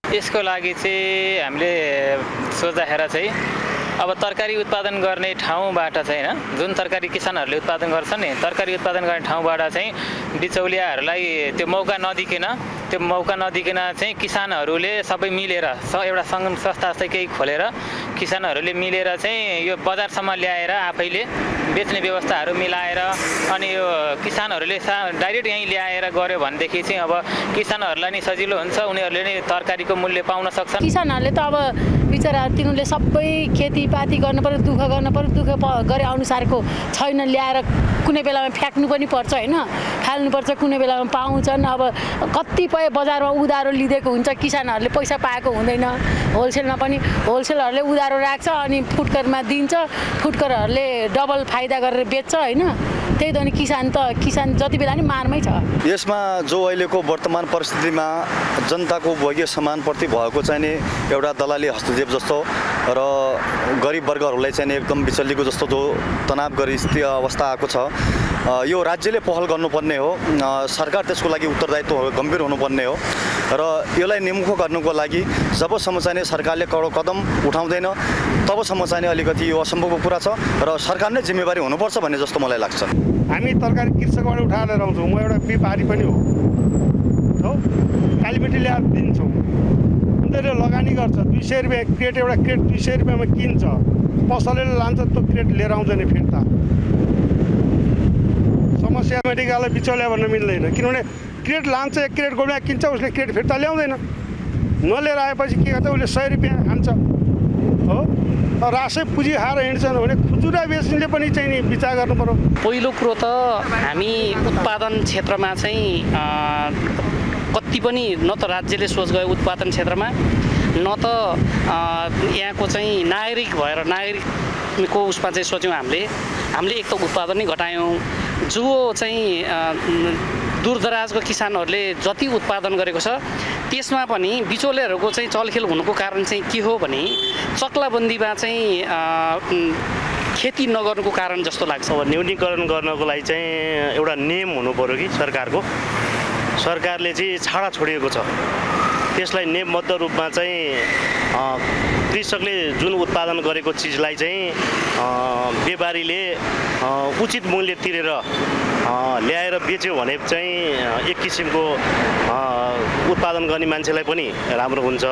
यसको लागि चाहिँ हामीले सोच्दाखेरि चाहिँ अब तरकारी उत्पादन गर्ने ठाउँबाट चाहिँ हैन, जुन तरकारी किसानहरूले उत्पादन गर्छन् नि, तरकारी उत्पादन गर्ने ठाउँबाट चाहिँ बिचौलियाहरूलाई त्यो मौका नदिकन चाहिँ किसानहरूले सबै मिलेर एउटा सङ्घ संस्था जस्तै केही खोलेर किसानहरूले मिलेर चाहिँ यो बजारसम्म ल्याएर आफैले बेच्ने व्यवस्थाहरू मिलाएर अनि यो किसानहरूले डाइरेक्ट यहीँ ल्याएर गर्यो भनेदेखि चाहिँ अब किसानहरूलाई नि सजिलो हुन्छ, उनीहरूले नि तरकारीको मूल्य पाउन सक्छन्। किसानहरूले त अब बिचरा तिनीहरूले सबै खेतीपाती गर्नु पर्यो, दुःख गर्नु पर्यो, दुःख गरे अनुसारको छैन, ल्याएर कुनै बेलामा फ्याँक्नु पनि पर्छ होइन, फाल्नुपर्छ, कुनै बेलामा पाउँछन्। अब कतिपय बजारमा उधारो लिँदेको हुन्छ, किसानहरूले पैसा पाएको हुँदैन, होलसेलमा पनि होलसेलरले उधारो राख्छ अनि फुटकरमा दिन्छ, फुटकरहरूले डबल फाइदा गरेर बेच्छ होइन। त्यही त अनि किसान जति बेला नि मारमै छ। यसमा जो अहिलेको वर्तमान परिस्थितिमा जनताको भोग्य समानप्रति भएको चाहिँ नि एउटा दलाली हस्तक्षेप जस्तो र गरिब वर्गहरूलाई चाहिँ एकदम बिचल्लीको जस्तो जो तनावगरी स्थिति अवस्था आएको छ, यो राज्यले पहल गर्नुपर्ने हो। सरकार त्यसको लागि उत्तरदायित्व गम्भीर हुनुपर्ने हो र यसलाई निमुख गर्नुको लागि जबसम्म चाहिँ सरकारले कडो कदम उठाउँदैन तबसम्म चाहिँ अलिकति यो असम्भवको कुरा छ र सरकार नै जिम्मेवारी हुनुपर्छ भन्ने जस्तो मलाई लाग्छ। हामी तरकारी कृषकबाट उठाएर ल्याउँछौँ, म एउटा व्यापारी पनि हो, कालीमेटी ल्याएर दिन्छौँ, उनीहरूले लगानी गर्छ, 200 रुपियाँ क्रेट, एउटा क्रेट 200 रुपियाँमा किन्छ, पसलले लान्छ, त्यो क्रेट लिएर आउँदैन फिर्ता। समस्या मेडिकललाई बिचौलिया भन्न मिल्दैन, किनभने क्रेट लान्छ, एक क्रेट गोलमा किन्छ, उसले क्रेट फिर्ता ल्याउँदैन, नलिएर आएपछि के गर्छ उसले 100 रुपियाँ खान्छ हो। रासै पुँजी खाएर हिँड्छन् भने खुजुरा बेच्नेले पनि चाहिँ नि विचार गर्नु पर्यो। पहिलो कुरो त हामी उत्पादन क्षेत्रमा चाहिँ कति पनि न त राज्यले सोच गयो उत्पादन क्षेत्रमा न त यहाँको चाहिँ नागरिक भएर नागरिकको उसमा चाहिँ सोच्यौँ हामीले एक त उत्पादन नै घटायौँ। जो चाहिँ दूरदराजको किसानहरूले जति उत्पादन गरेको छ त्यसमा पनि बिचौलेहरूको चाहिँ चलखेल हुनुको कारण चाहिँ के हो भने चक्लाबन्दीमा चाहिँ खेती नगर्नुको कारण जस्तो लाग्छ। अब न्यूनीकरण गर्नको लागि चाहिँ एउटा नियम हुनु पर्यो कि सरकारले चाहिँ छाडा छोडिएको छ, त्यसलाई नियमबद्ध रूपमा चाहिँ कृषकले जुन उत्पादन गरेको चिजलाई चाहिँ व्यापारीले उचित मूल्य तिरेर ल्याएर बेच्यो भने चाहिँ एक किसिमको उत्पादन गर्ने मान्छेलाई पनि राम्रो हुन्छ।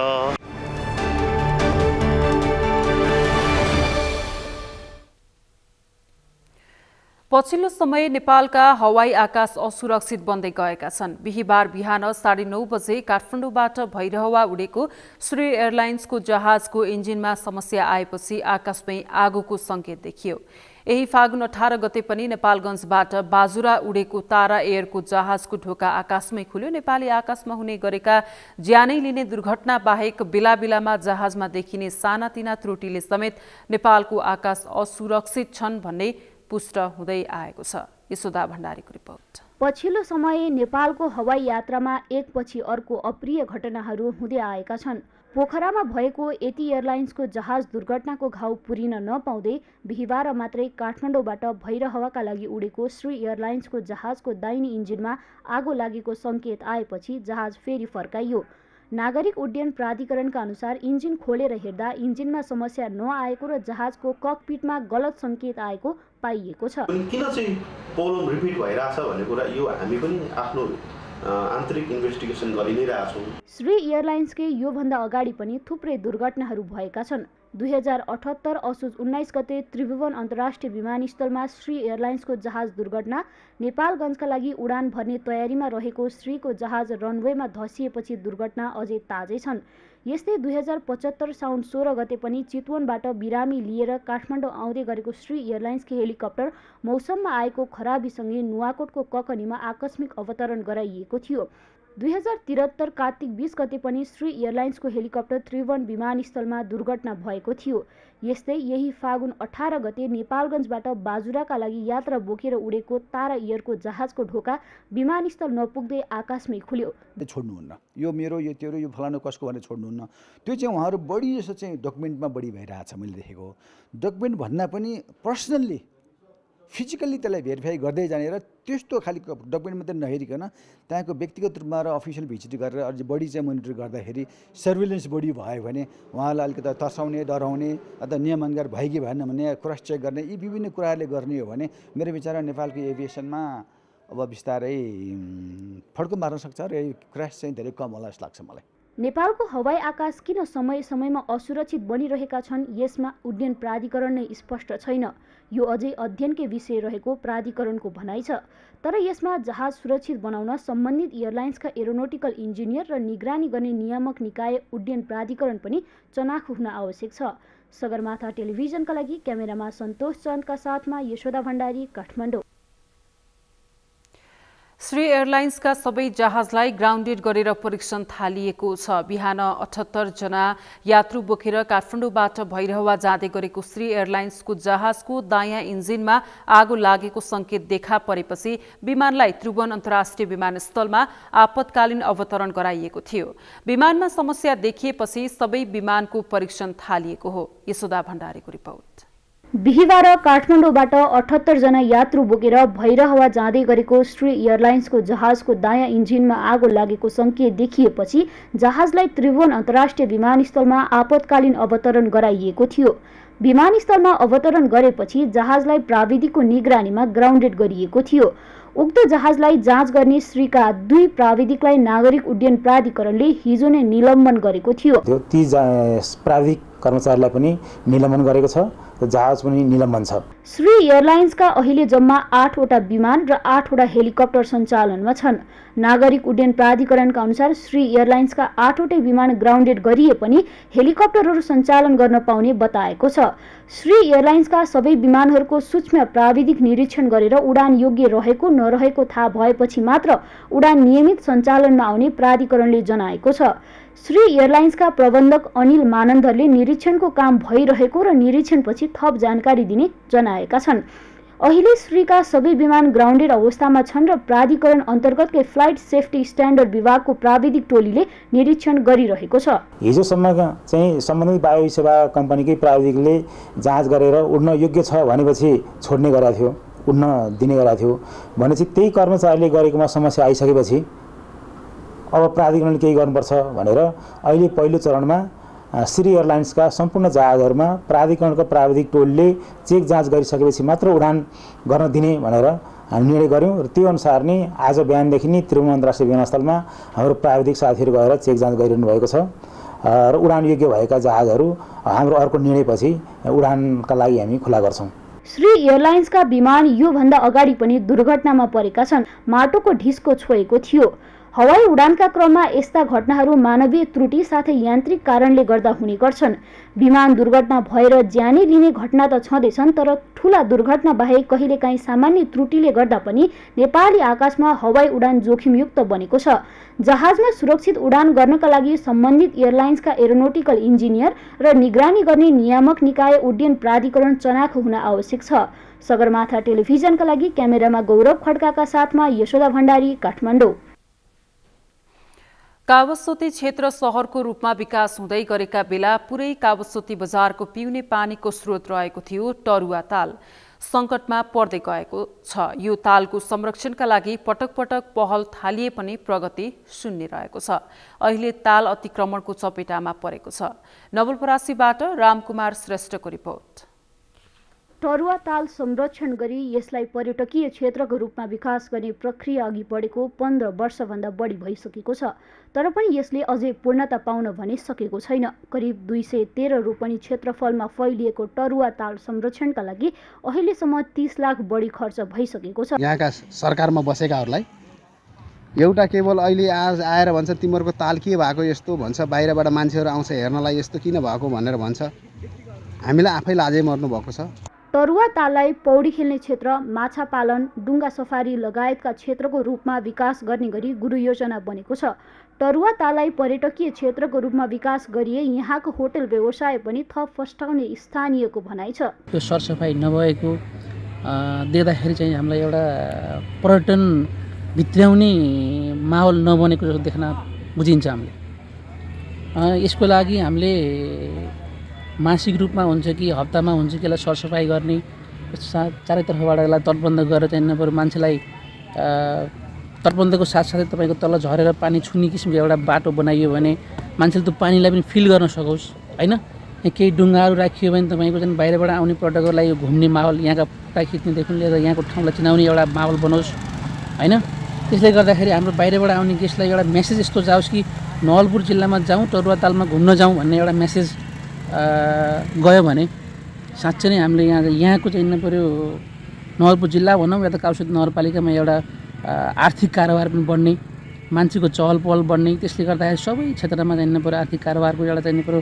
पछिल्लो समय नेपालका हवाई आकाश असुरक्षित बन्दै गएका छन्। बिहीबार बिहान 9:30 बजे काठमाडौँबाट भैरहवा उडेको श्री एयरलाइन्सको जहाजको इन्जिनमा समस्या आएपछि आकाशमै आगोको संकेत देखियो। यही फागुन 18 गते पनि नेपालगञ्जबाट बाजुरा उडेको तारा एयरको जहाजको ढोका आकाशमै खुल्यो। नेपाली आकाशमा हुने गरेका ज्यानै लिने दुर्घटना बाहेक बेला-बेलामा जहाजमा देखिने सानातिना त्रुटिले समेत नेपालको आकाश असुरक्षित छन् भन्ने पुष्ट हुँदै आएको छ। यशोदा भण्डारीको रिपोर्ट। पछिल्लो समय नेपालको हवाई यात्रामा एकपछि अर्को अप्रिय घटनाहरू हुँदै आएका छन्। पोखरामा भएको यति एयरलाइन्सको जहाज दुर्घटनाको घाउ पुरिन नपाउँदै बिहीबार मात्रै काठमाडौँबाट भैरहवाका लागि उडेको श्री एयरलाइन्सको जहाजको दाहिने इन्जिनमा आगो लागेको संकेत आएपछि जहाज फेरि फर्काइयो। नागरिक उड्डयन प्राधिकरणका अनुसार इन्जिन खोलेर हेर्दा इन्जिनमा समस्या नआएको र जहाजको ककपिटमा गलत संकेत आएको पाइएको छ। किन चाहिँ प्रब्लम रिपिट भइरहेछ भन्ने कुरा यो हामी पनि आफ्नो आन्तरिक इन्भेस्टिगेसन गरि नै रहेछौँ। श्री एयरलाइन्सकै योभन्दा अगाडि पनि थुप्रै दुर्घटनाहरू भएका छन्। 2078 असोज 19 गते त्रिभुवन अन्तर्राष्ट्रिय विमानस्थलमा श्री एयरलाइन्सको जहाज दुर्घटना। नेपालगञ्जका लागि उडान भर्ने तयारीमा रहेको श्रीको जहाज रनवेमा धसिएपछि दुर्घटना अझै ताजै छन्। यस्तै 2075 साउन 16 गते पनि चितवनबाट बिरामी लिएर काठमाडौँ आउँदै गरेको श्री एयरलाइन्सको हेलिकप्टर मौसममा आएको खराबीसँगै नुवाकोटको ककनीमा आकस्मिक अवतरण गराइएको थियो। 2073 कार्तिक 20 गते पनि श्री एयरलाइन्सको हेलिकप्टर त्रिभुवन विमानस्थलमा दुर्घटना भएको थियो। यस्तै यही फागुन 18 गते नेपालगञ्जबाट बाजुराका लागि यात्रा बोकेर उडेको तारा एयरको जहाजको ढोका विमानस्थल नपुग्दै आकाशमै खुल्यो। छोड्नुहुन्न, यो मेरो यो तेरो यो फलानु कसको भनेर छोड्नुहुन्न। त्यो चाहिँ उहाँहरू बढी जस्तो चाहिँ डकुमेन्टमा बढी भइरहेछ मैले देखेको। डकुमेन्ट भन्दा पनि पर्सनल्ली फिजिकल्ली त्यसलाई भेरिफाई गर्दै जाने र त्यस्तो खालि डकुमेन्ट मात्रै नहेरिकन त्यहाँको व्यक्तिगत रूपमा र अफिसियल भिजिट गरेर अझ बढी चाहिँ मोनिटर गर्दाखेरि सर्भिलेन्स बढी भयो भने उहाँलाई अलिकति तर्साउने डराउने अथवा नियमअनुसार भयो कि भएन भने क्रस चेक गर्ने यी विभिन्न कुराहरूले गर्ने हो भने मेरो विचारमा नेपालको एभिएसनमा अब बिस्तारै फड्को मार्न सक्छ र यो क्रास चाहिँ धेरै कम होला जस्तो लाग्छ मलाई। नेपालको हवाई आकाश किन समय समयमा असुरक्षित बनिरहेका छन् यसमा उड्डयन प्राधिकरण नै स्पष्ट छैन। यो अझै अध्ययनकै विषय रहेको प्राधिकरणको भनाइ छ। तर यसमा जहाज सुरक्षित बनाउन सम्बन्धित एयरलाइन्सका एरोनोटिकल इन्जिनियर र निगरानी गर्ने नियामक निकाय उड्डयन प्राधिकरण पनि चनाखो हुन आवश्यक छ। सगरमाथा टेलिभिजनका लागि क्यामेरामा सन्तोष चन्दका साथमा यशोदा भण्डारी, काठमाडौँ। श्री एयरलाइन्सका सबै जहाजलाई ग्राउन्डेड गरेर परीक्षण थालिएको छ। बिहान 78 जना यात्रु बोकेर काठमाडौँबाट भैरहवा जाँदै गरेको श्री एयरलाइन्सको जहाजको दायाँ इन्जिनमा आगो लागेको संकेत देखा परेपछि विमानलाई त्रिभुवन अन्तर्राष्ट्रिय विमानस्थलमा आपतकालीन अवतरण गराइएको थियो। विमानमा समस्या देखिएपछि सबै विमानको परीक्षण थालिएको हो। यशोदा भण्डारीको रिपोर्ट। बिहीबार काठमाडौँबाट 78 जना यात्रु बोकेर भैरहवा जाँदै गरेको श्री एयरलाइन्सको जहाजको दायाँ इन्जिनमा आगो लागेको संकेत देखिएपछि जहाजलाई त्रिभुवन अन्तर्राष्ट्रिय विमानस्थलमा आपतकालीन अवतरण गराइएको थियो। विमानस्थलमा अवतरण गरेपछि जहाजलाई प्राविधिकको निगरानीमा ग्राउन्डेड गरिएको थियो। उक्त जहाजलाई जाँच गर्ने श्रीका 2 प्राविधिकलाई नागरिक उड्डयन प्राधिकरणले हिजो नै निलम्बन गरेको थियो। ती प्राविधिक कर्मचारीलाई पनि निलम्बन गरेको छ, जहाज पनि निलम्बन छ। श्री एयरलाइन्सका अहिले जम्मा 8 वटा विमान र 8 वटा हेलिकप्टर सञ्चालनमा छन्। नागरिक उड्डयन प्राधिकरणका अनुसार श्री एयरलाइन्सका 8 वटै विमान ग्राउन्डेड गरिए पनि हेलिकप्टरहरू सञ्चालन गर्न पाउने बताएको छ। श्री एयरलाइन्सका सबै विमानहरूको सूक्ष्म प्राविधिक निरीक्षण गरेर उडान योग्य रहेको नरहेको थाहा भएपछि मात्र उडान नियमित सञ्चालनमा आउने प्राधिकरणले जनाएको छ। श्री एयरलाइन्सका प्रबन्धक अनिल मानन्दरले निरीक्षणको काम भइरहेको र निरीक्षणपछि थप जानकारी दिने जनाएका छन्। अहिले श्रीका सबै विमान ग्राउन्डेड अवस्थामा छन् र प्राधिकरण अन्तर्गतकै फ्लाइट सेफ्टी स्ट्यान्डर्ड विभागको प्राविधिक टोलीले निरीक्षण गरिरहेको छ। हिजोसम्म चाहिँ सम्बन्धित वायु सेवा कम्पनीकै प्राविधिकले जाँच गरेर उड्न योग्य छ भनेपछि छोड्ने गरेको थियो, उड्न दिने गरेको थियो। भनेपछि त्यही कर्मचारीले गरेकोमा समस्या आइसकेपछि अब प्राधिकरणले केही गर्नुपर्छ भनेर अहिले पहिलो चरणमा श्री एयरलाइन्सका सम्पूर्ण जहाजहरूमा प्राधिकरणको प्राविधिक टोलीले चेक जाँच गरिसकेपछि मात्र उडान गर्न दिने भनेर हामी निर्णय गऱ्यौँ र त्यो अनुसार नै आज बिहानदेखि नै त्रिभुवन अन्तर्राष्ट्रिय विमानस्थलमा हाम्रो प्राविधिक साथीहरू गएर चेक जाँच गरिरहनु भएको छ र उडान योग्य भएका जहाजहरू हाम्रो अर्को निर्णयपछि उडानका लागि हामी खुला गर्छौँ। श्री एयरलाइन्सका विमान योभन्दा अगाडि पनि दुर्घटनामा परेका छन्। माटोको ढिस्को छोएको थियो। हवाई उडानका क्रममा यस्ता घटनाहरू मानवीय त्रुटि साथै यान्त्रिक कारणले गर्दा हुने गर्छन्। विमान दुर्घटना भएर ज्यानै लिने घटना त छँदैछन्, तर ठूला दुर्घटना बाहेक कहिलेकाहीँ सामान्य त्रुटिले गर्दा पनि नेपाली आकाशमा हवाई उडान जोखिमयुक्त बनेको छ। जहाजमा सुरक्षित उडान गर्नका लागि सम्बन्धित एयरलाइन्सका एरोनोटिकल इन्जिनियर र निगरानी गर्ने नियामक निकाय उड्डयन प्राधिकरण चनाखो हुन आवश्यक छ। सगरमाथा टेलिभिजनका लागि क्यामेरामा गौरव खड्काका साथमा यशोदा भण्डारी, काठमाडौँ। कावसोती क्षेत्र सहरको रूपमा विकास हुँदै गरेका बेला पुरै कावसोती बजारको पिउने पानीको स्रोत रहेको थियो टरुवा ताल सङ्कटमा पर्दै गएको छ। यो तालको संरक्षणका लागि पटक पटक पहल थालिए पनि प्रगति शून्य रहेको छ। अहिले ताल अतिक्रमणको चपेटामा परेको छ। नवलपरासीबाट रामकुमार श्रेष्ठको रिपोर्ट। टरुवा ताल संरक्षण गरी यसलाई पर्यटकीय क्षेत्रको रूपमा विकास गर्ने प्रक्रिया अघि बढेको 15 वर्षभन्दा बढी भइसकेको छ, तर पनि यसले अझै पूर्णता पाउन भने सकेको छैन। करिब 213 रोपनी क्षेत्रफलमा फैलिएको टरुवा ताल संरक्षणका लागि अहिलेसम्म 30 लाख बढी खर्च भइसकेको छ। यहाँका सरकारमा बसेकाहरूलाई एउटा केवल अहिले आज आएर भन्छ तिमीहरूको ताल के भएको यस्तो भन्छ, बाहिरबाट मान्छेहरू आउँछ हेर्नलाई यस्तो किन भएको भनेर भन्छ। हामीलाई आफै लाजै मर्नु भएको छ। टरुवा ताललाई पौडी खेल्ने क्षेत्र, माछा पालन, डुङ्गा सफारी लगायतका क्षेत्रको रूपमा विकास गर्ने गरी गुरु योजना बनेको छ। टरुवा ताललाई पर्यटकीय क्षेत्रको रूपमा विकास गरिए यहाँको होटल व्यवसाय पनि थप फस्टाउने स्थानीयको भनाइ छ। त्यो सरसफाइ नभएको देख्दाखेरि चाहिँ हामीलाई एउटा पर्यटन भित्र्याउने माहौल नबनेको जस्तो देख्न बुझिन्छ हामीले। यसको लागि हामीले मासिक रूपमा हुन्छ कि हप्तामा हुन्छ कि यसलाई सरसफाइ गर्ने, चारैतर्फबाट यसलाई तटबन्ध गरेर चाहिँ नपऱ्यो मान्छेलाई तटबन्धको साथसाथै तपाईँको तल झरेर पानी छुने किसिमको एउटा बाटो बनाइयो भने मान्छेले त्यो पानीलाई पनि फिल गर्न सकोस् होइन। केही डुङ्गाहरू राखियो भने तपाईँको चाहिँ बाहिरबाट आउने पर्यटकहरूलाई यो घुम्ने माहौल, यहाँका फोटा खिच्नेदेखि लिएर यहाँको ठाउँलाई चिनाउने एउटा माहौल बनोस् होइन। त्यसले गर्दाखेरि हाम्रो बाहिरबाट आउने गेस्टलाई एउटा मेसेज यस्तो जाओस् कि नवलपुर जिल्लामा जाउँ, टरुवा तालमा घुम्न जाउँ भन्ने एउटा मेसेज गयो भने साँच्चै नै हामीले यहाँको चाहिँ नपऱ्यो नवलपुर जिल्ला भनौँ या त काउसोती नगरपालिकामा एउटा आर्थिक कारोबार पनि बढ्ने, मान्छेको चहल पहल बढ्ने। त्यसले गर्दाखेरि सबै क्षेत्रमा चाहिँ नपऱ्यो आर्थिक कारोबारको एउटा चाहिँ नपऱ्यो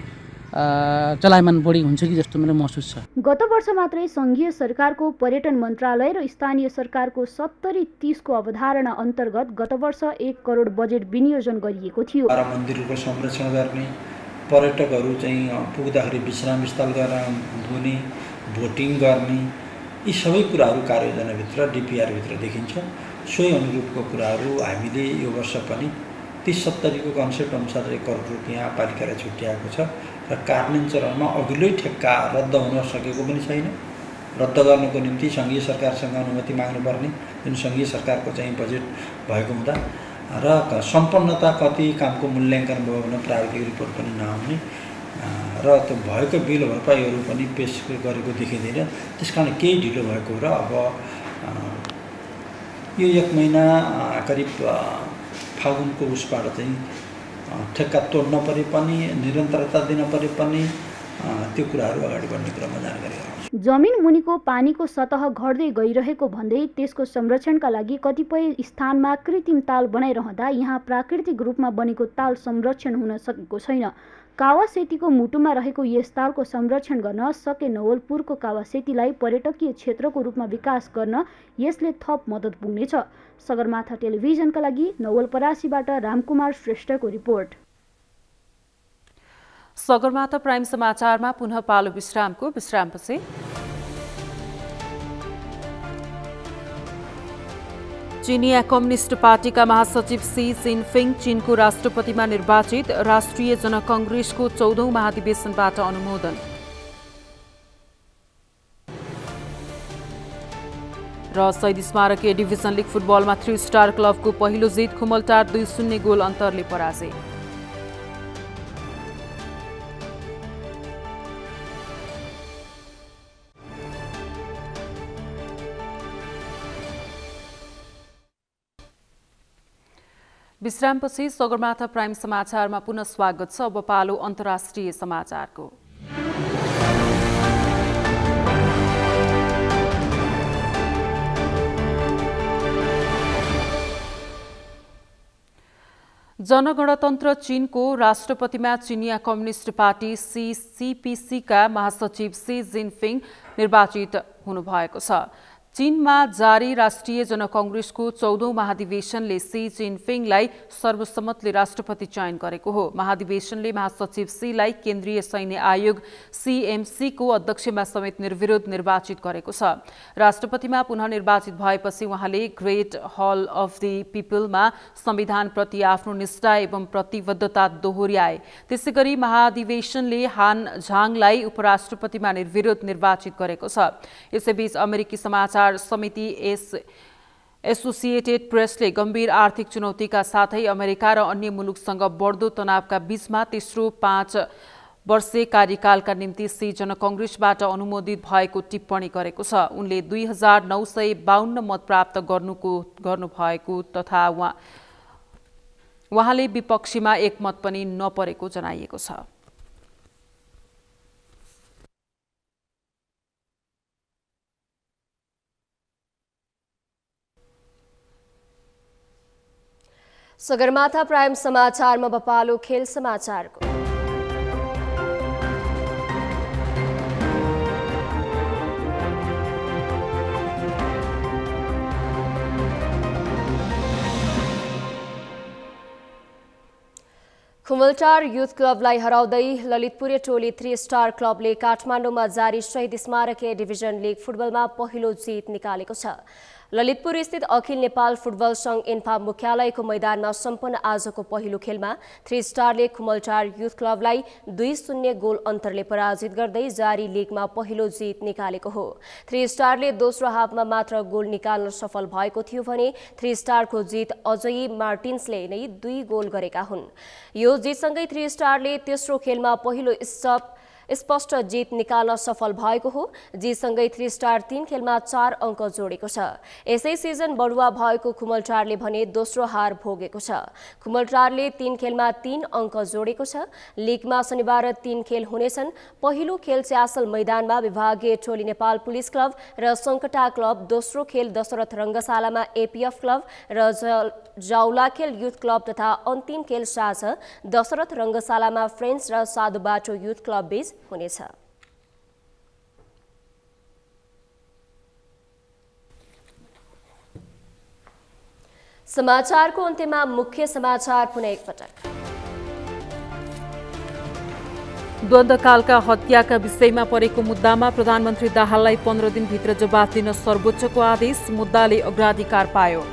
चलायमान बढी हुन्छ कि जस्तो मेरो महसुस छ। गत वर्ष मात्रै सङ्घीय सरकारको पर्यटन मन्त्रालय र स्थानीय सरकारको 70-30 को अवधारणा अन्तर्गत गत वर्ष 1 करोड बजेट विनियोजन गरिएको थियो। मन्दिरको संरक्षण गर्ने, पर्यटकहरू चाहिँ पुग्दाखेरि विश्राम स्थल गर्न हुने, भोटिङ गर्ने, यी सबै कुराहरू कार्ययोजनाभित्र डिपिआरभित्र देखिन्छ। सोही अनुरूपको कुराहरू हामीले यो वर्ष पनि 30-70 को कन्सेप्ट अनुसार 1 करोड रुपियाँ पालिकालाई छुट्याएको छ र कार्यान्वयन चरणमा अघिल्लै ठेक्का रद्द हुन सकेको पनि छैन। रद्द गर्नको निम्ति सङ्घीय सरकारसँग अनुमति माग्नुपर्ने, जुन सङ्घीय सरकारको चाहिँ बजेट भएको हुँदा र सम्पन्नता कति कामको मूल्याङ्कन भयो भने प्राविधिक रिपोर्ट पनि नआउने र त्यो भएको बिल भरपाईहरू पनि पेस गरेको देखिँदैन। त्यसकारण केही ढिलो भएको र अब यो 1 महिना करिब फागुनको उसबाट चाहिँ ठेक्का तोड्न परे पनि, निरन्तरता दिन परे पनि त्यो कुराहरू अगाडि बढ्ने क्रममा जानकारी आउँछ। जमिन मुनिको पानीको सतह घट्दै गइरहेको भन्दै त्यसको संरक्षणका लागि कतिपय स्थानमा कृत्रिम ताल बनाइरहँदा यहाँ प्राकृतिक रूपमा बनेको ताल संरक्षण हुन सकेको छैन। कावासेतीको मुटुमा रहेको यस तालको संरक्षण गर्न सके नवलपुरको कावासेतीलाई पर्यटकीय क्षेत्रको रूपमा विकास गर्न यसले थप मद्दत पुग्नेछ। सगरमाथा टेलिभिजनका लागि नवलपरासीबाट रामकुमार श्रेष्ठको रिपोर्ट। सगरमाथा प्राइम समाचारमा पुनः पालो विश्रामको विश्रामपछि चीनिया कम्युनिस्ट पार्टीका महासचिव सी जिनपिङ चीनको राष्ट्रपतिमा निर्वाचित। राष्ट्रिय जनकंग्रेसको 14औं महाधिवेशनबाट अनुमोदन। र शहीद स्मारक ए डिभिजन लिग फुटबलमा 3 स्टार क्लबको पहिलो जित। खुमलटार 2-0 गोल अन्तरले पराजय। विश्रामपछि सगरमाथा प्राइम समाचारमा पुनः स्वागत छ। अब पालो अन्तर्राष्ट्रिय समाचारको। जनगणतन्त्र चीनको राष्ट्रपतिमा चीनिया कम्युनिस्ट पार्टी सीपीसीका महासचिव सी जिनपिङ निर्वाचित हुनुभएको छ। चीनमा जारी राष्ट्रिय जनकंग्रेसको 14औं महाधिवेशनले सी जिनपिङलाई सर्वसम्मतले राष्ट्रपति चयन गरेको हो। महाधिवेशनले महासचिव सीलाई केन्द्रीय सैन्य आयोग सीएमसीको अध्यक्षमा समेत निर्विरोध निर्वाचित गरेको छ। राष्ट्रपतिमा पुनः निर्वाचित भएपछि उहाँले ग्रेट हल अफ द पिपलमा संविधानप्रति आफ्नो निष्ठा एवं प्रतिबद्धता दोहोर्याए। त्यसैगरी महाधिवेशनले हान झाङलाई उपराष्ट्रपतिमा निर्विरोध निर्वाचित गरेको छ। यसैबीच अमेरिकी समाचार समिति एसोसिएटेड प्रेसले गम्भीर आर्थिक चुनौतीका साथै अमेरिका र अन्य मुलुकसँग बढ्दो तनावका बीचमा तेस्रो 5 वर्षे कार्यकालका निम्ति सी जनकंग्रेसबाट अनुमोदित भएको टिप्पणी गरेको छ। उनले 2952 मत प्राप्त गर्नुभएको तथा उहाँले विपक्षीमा एक मत पनि नपरेको जनाइएको छ। सगरमाथा प्राइम समाचारमा बपालो खेल समाचारको। खुमलटार युथ क्लबलाई हराउँदै ललितपुरे टोली 3 स्टार क्लबले काठमाडौँमा जारी शहीद स्मारक ए डिभिजन लिग फुटबलमा पहिलो जित निकालेको छ। ललितपुर स्थित अखिल नेपाल फुटबल संघ इन्फा मुख्यालयको मैदानमा सम्पन्न आजको पहिलो खेलमा 3 स्टारले खुमलटार युथ क्लबलाई 2-0 गोल अन्तरले पराजित गर्दै जारी लिगमा पहिलो जित निकालेको हो। 3 स्टारले दोस्रो हाफमा मात्र गोल निकाल्न सफल भएको थियो भने 3 स्टारको जित अजय मार्टिन्सले नै 2 गोल गरेका हुन्। यो जितसँगै 3 स्टारले तेस्रो खेलमा पहिलो स्पष्ट जित निकाल्न सफल भएको हो। जितसँगै 3 स्टार 3 खेलमा 4 अङ्क जोडेको छ। यसै सिजन बढुवा भएको खुमलटारले भने दोस्रो हार भोगेको छ। खुमलटारले 3 खेलमा 3 अङ्क जोडेको छ। लिगमा शनिबार 3 खेल हुनेछन्। पहिलो खेल च्यासल मैदानमा विभागीय टोली नेपाल पुलिस क्लब र सङ्कटा क्लब, दोस्रो खेल दशरथ रङ्गशालामा एपीएफ क्लब र जाउलाखेल युथ क्लब तथा अन्तिम खेल साँझ दशरथ रङ्गशालामा फ्रेन्ड्स र साधुबाटो युथ क्लब बीच हुनेछ। समाचारको अन्त्यमा मुख्य समाचार पुनः एकपटक। द्वन्द्वकालका हत्याका विषयमा परेको मुद्दामा प्रधानमन्त्री दाहाललाई 15 दिनभित्र जवाफ दिन सर्वोच्चको आदेश। मुद्दाले अग्राधिकार पायो।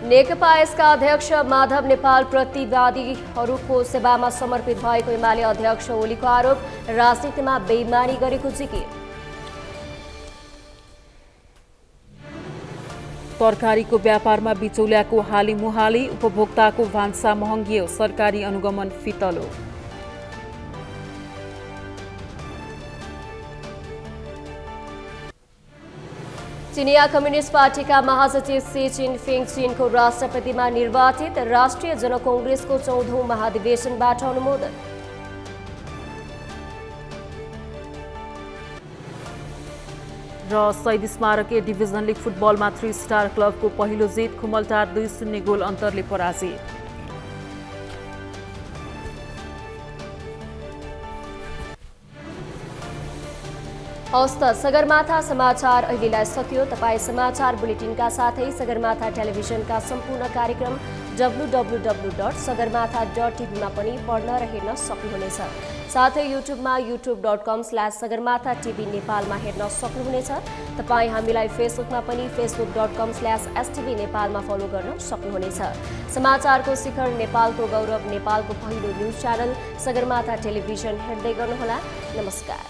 नेकपा यसका अध्यक्ष माधव नेपाल प्रतिवादीहरूको सेवामा समर्पित भएको एमाले अध्यक्ष ओलीको आरोप। राजनीतिमा बेइमानी गरेको जिकिर। तरकारीको व्यापारमा बिचौलियाको हाली मुहाली, उपभोक्ताको भान्सा महँगियो, सरकारी अनुगमन फितलो। चीनिया कम्युनिस्ट पार्टीका महासचिव सी जिनपिङ चीनको राष्ट्रपतिमा निर्वाचित। राष्ट्रिय जनकंग्रेसको 14औं महाधिवेशनबाट अनुमोदन। र शहीद स्मारक ए डिभिजन लिग फुटबलमा 3 स्टार क्लबको पहिलो जित। खुमलटार 2-0 गोल अन्तरले पराजित। हवस् त सगरमाथा समाचार अहिलेलाई सकियो। तपाईँ समाचार बुलेटिनका साथै सगरमाथा टेलिभिजनका सम्पूर्ण कार्यक्रम www.sagarmatha.tv मा पनि पढ्न र हेर्न सक्नुहुनेछ। साथै युट्युबमा youtube.com/sagarmatha.tv नेपालमा हेर्न सक्नुहुनेछ। तपाईँ हामीलाई फेसबुकमा पनि facebook.com/stv नेपालमा फलो गर्न सक्नुहुनेछ। समाचारको शिखर नेपालको गौरव नेपालको पहिलो न्युज च्यानल सगरमाथा टेलिभिजन हेर्दै गर्नुहोला। नमस्कार।